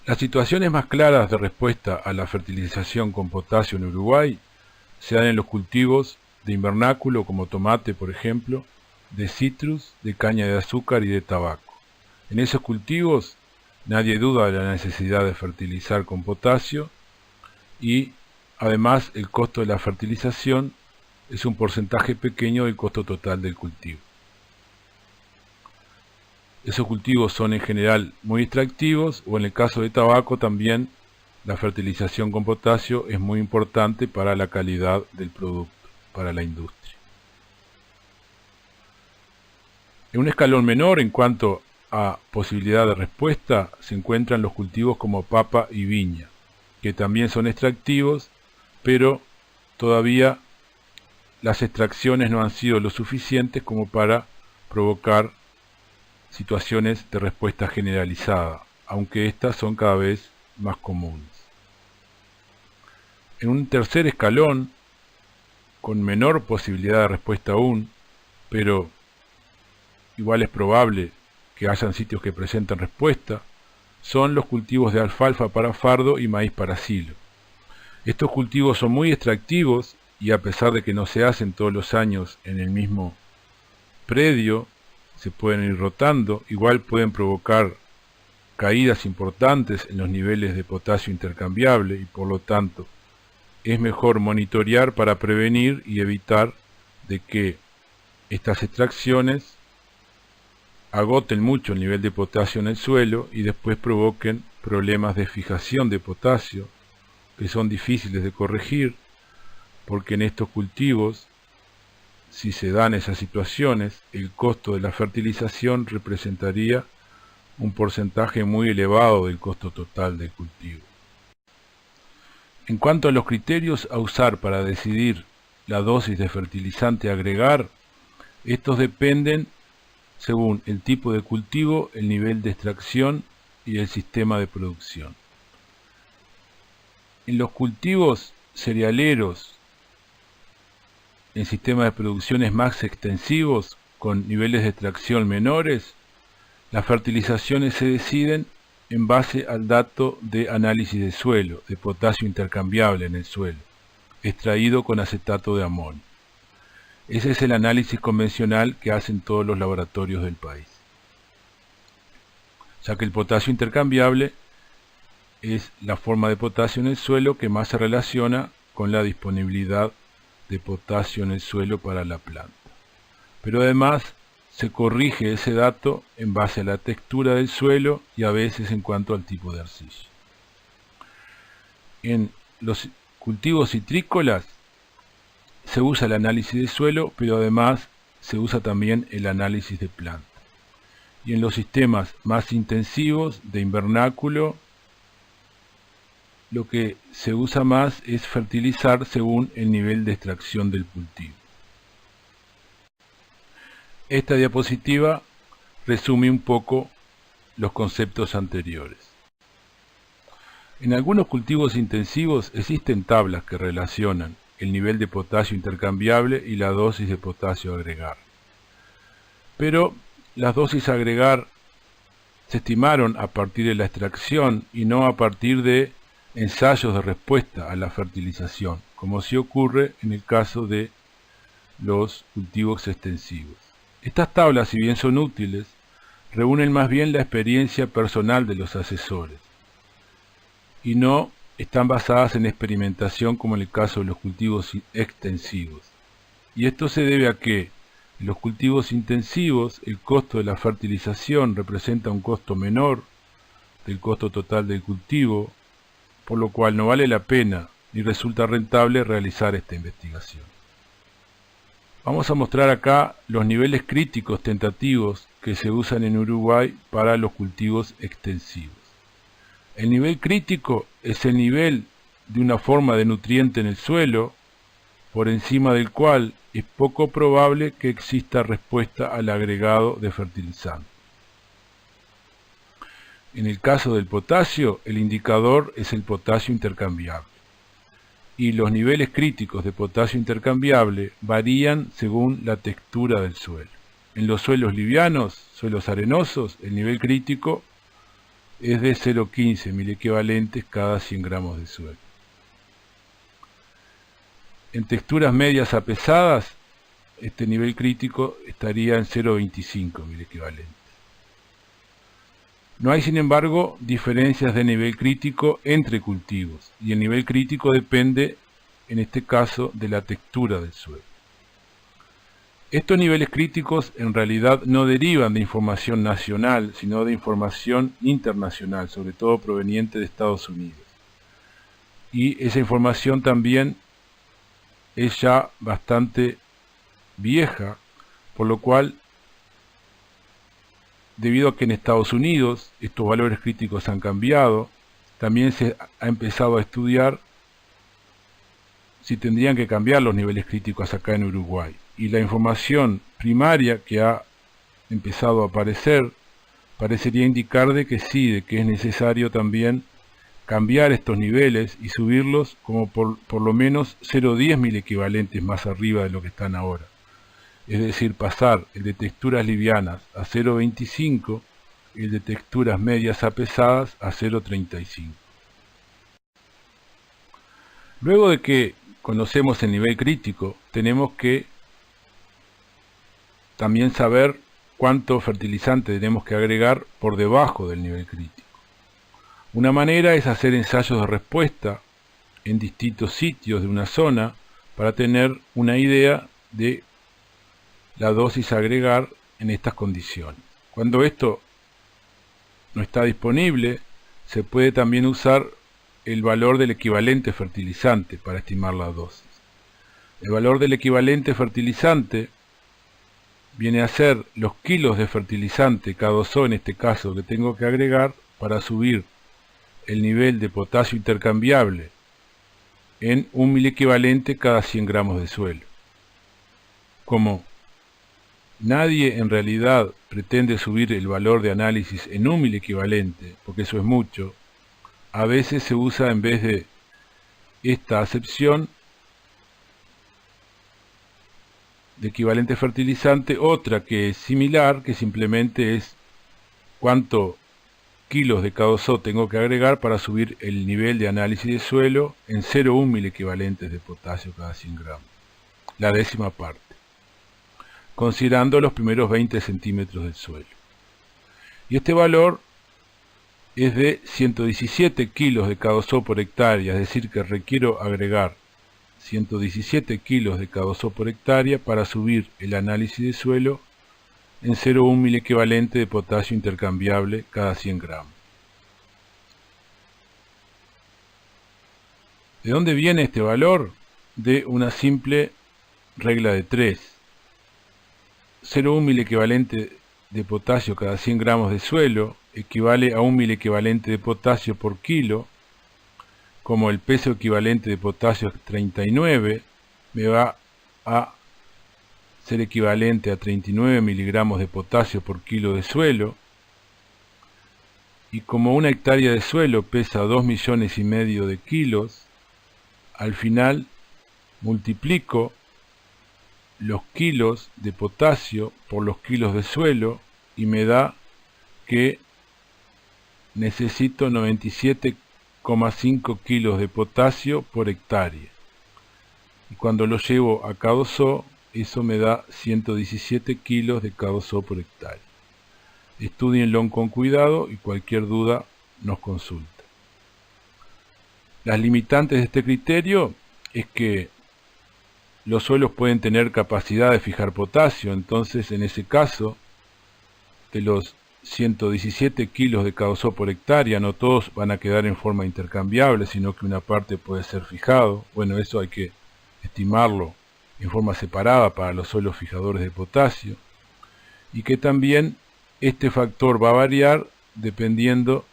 Las situaciones más claras de respuesta a la fertilización con potasio en Uruguay se dan en los cultivos de invernáculo como tomate, por ejemplo, de citrus, de caña de azúcar y de tabaco. En esos cultivos nadie duda de la necesidad de fertilizar con potasio y además el costo de la fertilización es un porcentaje pequeño del costo total del cultivo. Esos cultivos son en general muy extractivos o en el caso de tabaco también la fertilización con potasio es muy importante para la calidad del producto, para la industria. En un escalón menor en cuanto a posibilidad de respuesta se encuentran los cultivos como papa y viña, que también son extractivos, pero todavía las extracciones no han sido lo suficientes como para provocar situaciones de respuesta generalizada, aunque estas son cada vez más comunes. En un tercer escalón, con menor posibilidad de respuesta aún, pero igual es probable que hayan sitios que presenten respuesta, son los cultivos de alfalfa para fardo y maíz para silo. Estos cultivos son muy extractivos y a pesar de que no se hacen todos los años en el mismo predio, se pueden ir rotando, igual pueden provocar caídas importantes en los niveles de potasio intercambiable y por lo tanto es mejor monitorear para prevenir y evitar de que estas extracciones agoten mucho el nivel de potasio en el suelo y después provoquen problemas de fijación de potasio que son difíciles de corregir porque en estos cultivos, si se dan esas situaciones, el costo de la fertilización representaría un porcentaje muy elevado del costo total del cultivo. En cuanto a los criterios a usar para decidir la dosis de fertilizante a agregar, estos dependen según el tipo de cultivo, el nivel de extracción y el sistema de producción. En los cultivos cerealeros, en sistemas de producciones más extensivos, con niveles de extracción menores, las fertilizaciones se deciden en base al dato de análisis de suelo, de potasio intercambiable en el suelo. extraído con acetato de amonio. Ese es el análisis convencional que hacen todos los laboratorios del país, ya que el potasio intercambiable es la forma de potasio en el suelo que más se relaciona con la disponibilidad de potasio en el suelo para la planta. Pero además se corrige ese dato en base a la textura del suelo y a veces en cuanto al tipo de arcilla. En los cultivos citrícolas se usa el análisis de suelo, pero además se usa también el análisis de planta. Y en los sistemas más intensivos de invernáculo, lo que se usa más es fertilizar según el nivel de extracción del cultivo. Esta diapositiva resume un poco los conceptos anteriores. En algunos cultivos intensivos existen tablas que relacionan el nivel de potasio intercambiable y la dosis de potasio a agregar. Pero las dosis a agregar se estimaron a partir de la extracción y no a partir de ensayos de respuesta a la fertilización, como sí ocurre en el caso de los cultivos extensivos. Estas tablas, si bien son útiles, reúnen más bien la experiencia personal de los asesores y no están basadas en experimentación como en el caso de los cultivos extensivos. Y esto se debe a que en los cultivos intensivos el costo de la fertilización representa un costo menor del costo total del cultivo, por lo cual no vale la pena ni resulta rentable realizar esta investigación. Vamos a mostrar acá los niveles críticos tentativos que se usan en Uruguay para los cultivos extensivos. El nivel crítico es el nivel de una forma de nutriente en el suelo, por encima del cual es poco probable que exista respuesta al agregado de fertilizante. En el caso del potasio, el indicador es el potasio intercambiable. Y los niveles críticos de potasio intercambiable varían según la textura del suelo. En los suelos livianos, suelos arenosos, el nivel crítico es de 0,15 milequivalentes cada 100 gramos de suelo. En texturas medias a pesadas, este nivel crítico estaría en 0,25 milequivalentes. No hay, sin embargo, diferencias de nivel crítico entre cultivos, y el nivel crítico depende, en este caso, de la textura del suelo. Estos niveles críticos en realidad no derivan de información nacional, sino de información internacional, sobre todo proveniente de Estados Unidos. Y esa información también es ya bastante vieja, por lo cual, debido a que en Estados Unidos estos valores críticos han cambiado, también se ha empezado a estudiar si tendrían que cambiar los niveles críticos acá en Uruguay. Y la información primaria que ha empezado a aparecer parecería indicar de que sí, de que es necesario también cambiar estos niveles y subirlos como por lo menos 0,10 milequivalentes más arriba de lo que están ahora. Es decir, pasar el de texturas livianas a 0,25 y el de texturas medias a pesadas a 0,35. Luego de que conocemos el nivel crítico, tenemos que también saber cuánto fertilizante tenemos que agregar por debajo del nivel crítico. Una manera es hacer ensayos de respuesta en distintos sitios de una zona para tener una idea de la dosis a agregar en estas condiciones. Cuando esto no está disponible, se puede también usar el valor del equivalente fertilizante para estimar la dosis. El valor del equivalente fertilizante viene a ser los kilos de fertilizante K2O, en este caso, que tengo que agregar para subir el nivel de potasio intercambiable en 1 milequivalente cada 100 gramos de suelo. Como nadie en realidad pretende subir el valor de análisis en 1 milequivalente, porque eso es mucho, a veces se usa en vez de esta acepción de equivalente fertilizante otra que es similar, que simplemente es cuánto kilos de K2O tengo que agregar para subir el nivel de análisis de suelo en 0,1 milequivalentes de potasio cada 100 gramos, la décima parte, considerando los primeros 20 centímetros del suelo. Y este valor es de 117 kilos de K2O por hectárea, es decir que requiero agregar 117 kilos de K2O por hectárea para subir el análisis de suelo en 0,1 milequivalente de potasio intercambiable cada 100 gramos. ¿De dónde viene este valor? De una simple regla de 3. 0,1 milequivalente de potasio cada 100 gramos de suelo equivale a 1 milequivalente de potasio por kilo. Como el peso equivalente de potasio es 39, me va a ser equivalente a 39 miligramos de potasio por kilo de suelo. Y como una hectárea de suelo pesa 2,5 millones de kilos, al final multiplico los kilos de potasio por los kilos de suelo y me da que necesito 97,5 kilos de potasio por hectárea. Y cuando lo llevo a K2O, eso me da 117 kilos de K2O por hectárea. Estúdienlo con cuidado y cualquier duda nos consulta. Las limitantes de este criterio es que los suelos pueden tener capacidad de fijar potasio, entonces en ese caso, de los 117 kilos de K2O por hectárea, no todos van a quedar en forma intercambiable, sino que una parte puede ser fijado. Bueno, eso hay que estimarlo en forma separada para los suelos fijadores de potasio. Y que también este factor va a variar dependiendo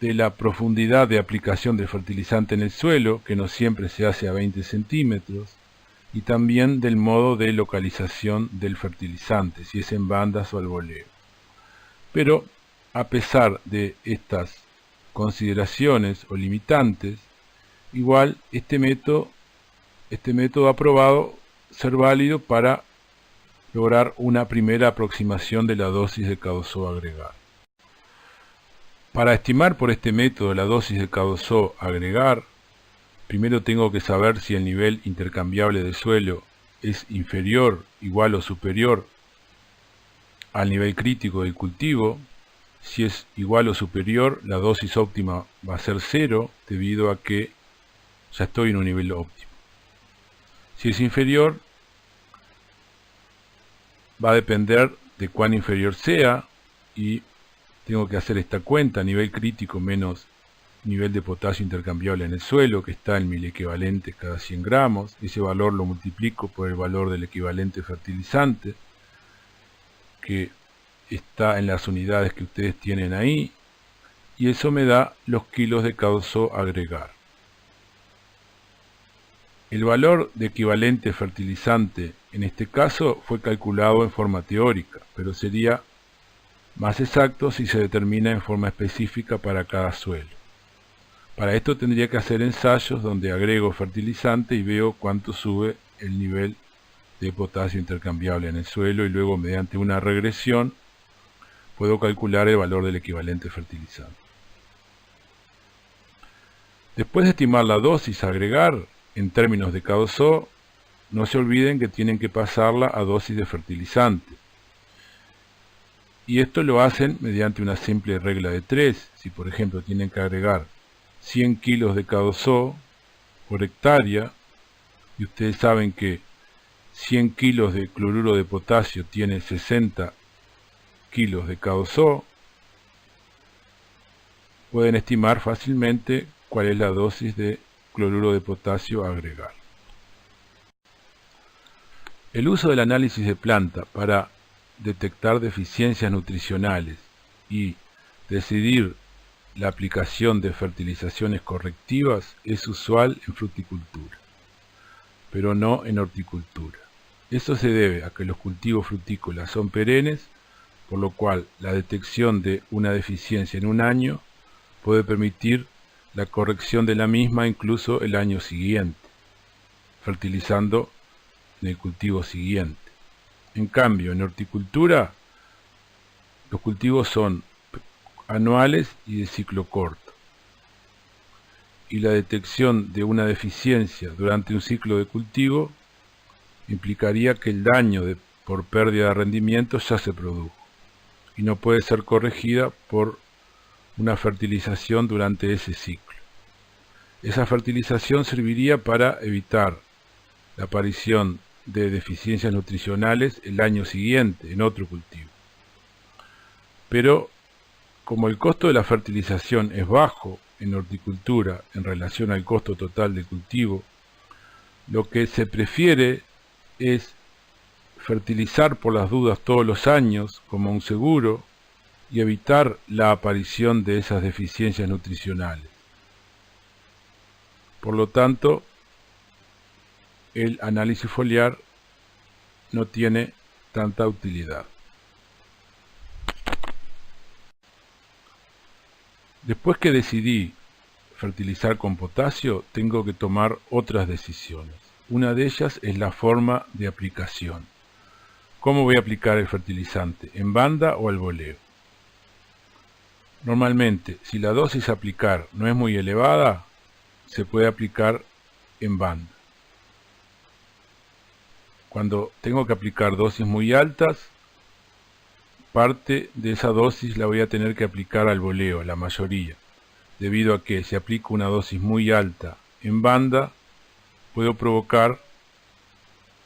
de la profundidad de aplicación del fertilizante en el suelo, que no siempre se hace a 20 centímetros, y también del modo de localización del fertilizante, si es en bandas o al voleo. Pero, a pesar de estas consideraciones o limitantes, igual este método ha probado ser válido para lograr una primera aproximación de la dosis de K2O a agregar. Para estimar por este método la dosis de K2O a agregar, primero tengo que saber si el nivel intercambiable de suelo es inferior, igual o superior al nivel crítico del cultivo. Si es igual o superior, la dosis óptima va a ser 0, debido a que ya estoy en un nivel óptimo. Si es inferior, va a depender de cuán inferior sea, y tengo que hacer esta cuenta: nivel crítico menos nivel de potasio intercambiable en el suelo, que está en milequivalentes cada 100 gramos. Ese valor lo multiplico por el valor del equivalente fertilizante, que está en las unidades que ustedes tienen ahí, y eso me da los kilos de K2O a agregar. El valor de equivalente fertilizante en este caso fue calculado en forma teórica, pero sería más exacto si se determina en forma específica para cada suelo. Para esto tendría que hacer ensayos donde agrego fertilizante y veo cuánto sube el nivel de potasio intercambiable en el suelo, y luego mediante una regresión puedo calcular el valor del equivalente fertilizante. Después de estimar la dosis a agregar en términos de K2O, no se olviden que tienen que pasarla a dosis de fertilizante. Y esto lo hacen mediante una simple regla de 3. Si por ejemplo tienen que agregar 100 kilos de K2O por hectárea, y ustedes saben que 100 kilos de cloruro de potasio tiene 60 kilos de K2O, pueden estimar fácilmente cuál es la dosis de cloruro de potasio a agregar. El uso del análisis de planta para detectar deficiencias nutricionales y decidir la aplicación de fertilizaciones correctivas es usual en fruticultura, pero no en horticultura. Esto se debe a que los cultivos frutícolas son perennes, por lo cual la detección de una deficiencia en un año puede permitir la corrección de la misma incluso el año siguiente, fertilizando en el cultivo siguiente. En cambio, en horticultura, los cultivos son anuales y de ciclo corto. Y la detección de una deficiencia durante un ciclo de cultivo implicaría que el daño por pérdida de rendimiento ya se produjo y no puede ser corregida por una fertilización durante ese ciclo. Esa fertilización serviría para evitar la aparición de deficiencias nutricionales el año siguiente en otro cultivo. Pero como el costo de la fertilización es bajo en horticultura en relación al costo total del cultivo, lo que se prefiere es fertilizar por las dudas todos los años como un seguro y evitar la aparición de esas deficiencias nutricionales. Por lo tanto, el análisis foliar no tiene tanta utilidad. Después que decidí fertilizar con potasio, tengo que tomar otras decisiones. Una de ellas es la forma de aplicación. ¿Cómo voy a aplicar el fertilizante? ¿En banda o al boleo? Normalmente, si la dosis a aplicar no es muy elevada, se puede aplicar en banda. Cuando tengo que aplicar dosis muy altas, parte de esa dosis la voy a tener que aplicar al boleo, la mayoría, debido a que si aplico una dosis muy alta en banda, puedo provocar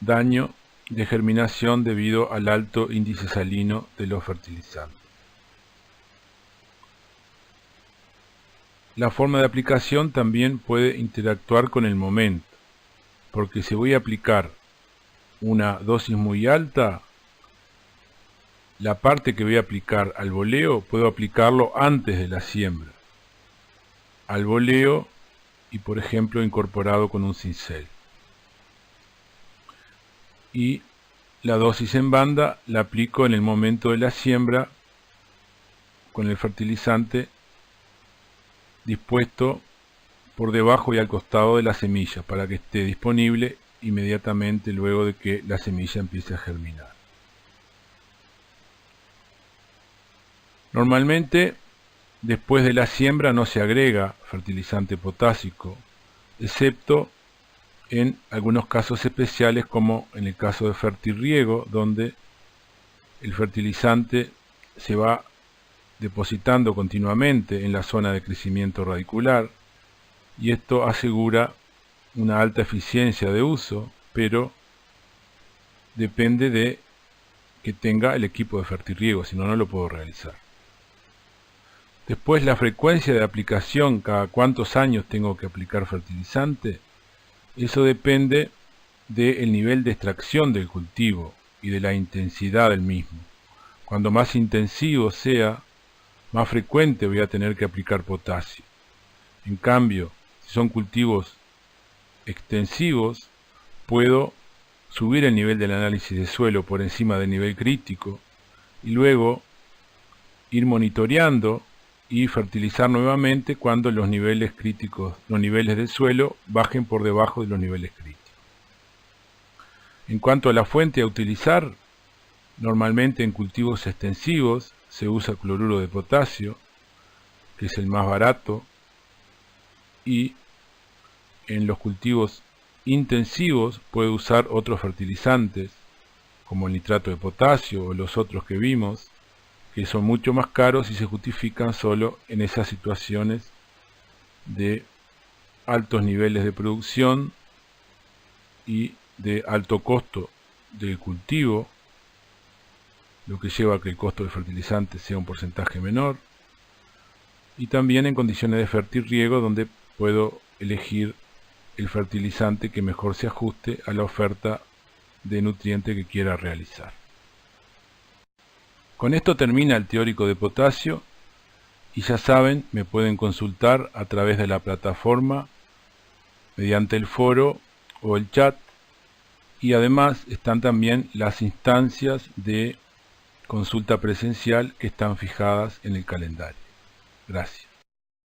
daño de germinación debido al alto índice salino de los fertilizantes. La forma de aplicación también puede interactuar con el momento, porque si voy a aplicar una dosis muy alta, la parte que voy a aplicar al boleo puedo aplicarlo antes de la siembra, al boleo y por ejemplo incorporado con un cincel. Y la dosis en banda la aplico en el momento de la siembra con el fertilizante dispuesto por debajo y al costado de la semilla para que esté disponible inmediatamente luego de que la semilla empiece a germinar. Normalmente después de la siembra no se agrega fertilizante potásico, excepto en algunos casos especiales como en el caso de fertirriego, donde el fertilizante se va depositando continuamente en la zona de crecimiento radicular y esto asegura una alta eficiencia de uso, pero depende de que tenga el equipo de fertirriego, si no, no lo puedo realizar. Después, la frecuencia de aplicación, cada cuántos años tengo que aplicar fertilizante, eso depende del nivel de extracción del cultivo y de la intensidad del mismo. Cuando más intensivo sea, más frecuente voy a tener que aplicar potasio. En cambio, si son cultivos extensivos, puedo subir el nivel del análisis de suelo por encima del nivel crítico y luego ir monitoreando y fertilizar nuevamente cuando los niveles críticos, los niveles del suelo bajen por debajo de los niveles críticos. En cuanto a la fuente a utilizar, normalmente en cultivos extensivos se usa cloruro de potasio, que es el más barato, y en los cultivos intensivos puede usar otros fertilizantes, como el nitrato de potasio o los otros que vimos, que son mucho más caros y se justifican solo en esas situaciones de altos niveles de producción y de alto costo del cultivo, lo que lleva a que el costo del fertilizante sea un porcentaje menor, y también en condiciones de fertirriego donde puedo elegir el fertilizante que mejor se ajuste a la oferta de nutriente que quiera realizar. Con esto termina el teórico de potasio y ya saben, me pueden consultar a través de la plataforma, mediante el foro o el chat, y además están también las instancias de consulta presencial que están fijadas en el calendario. Gracias.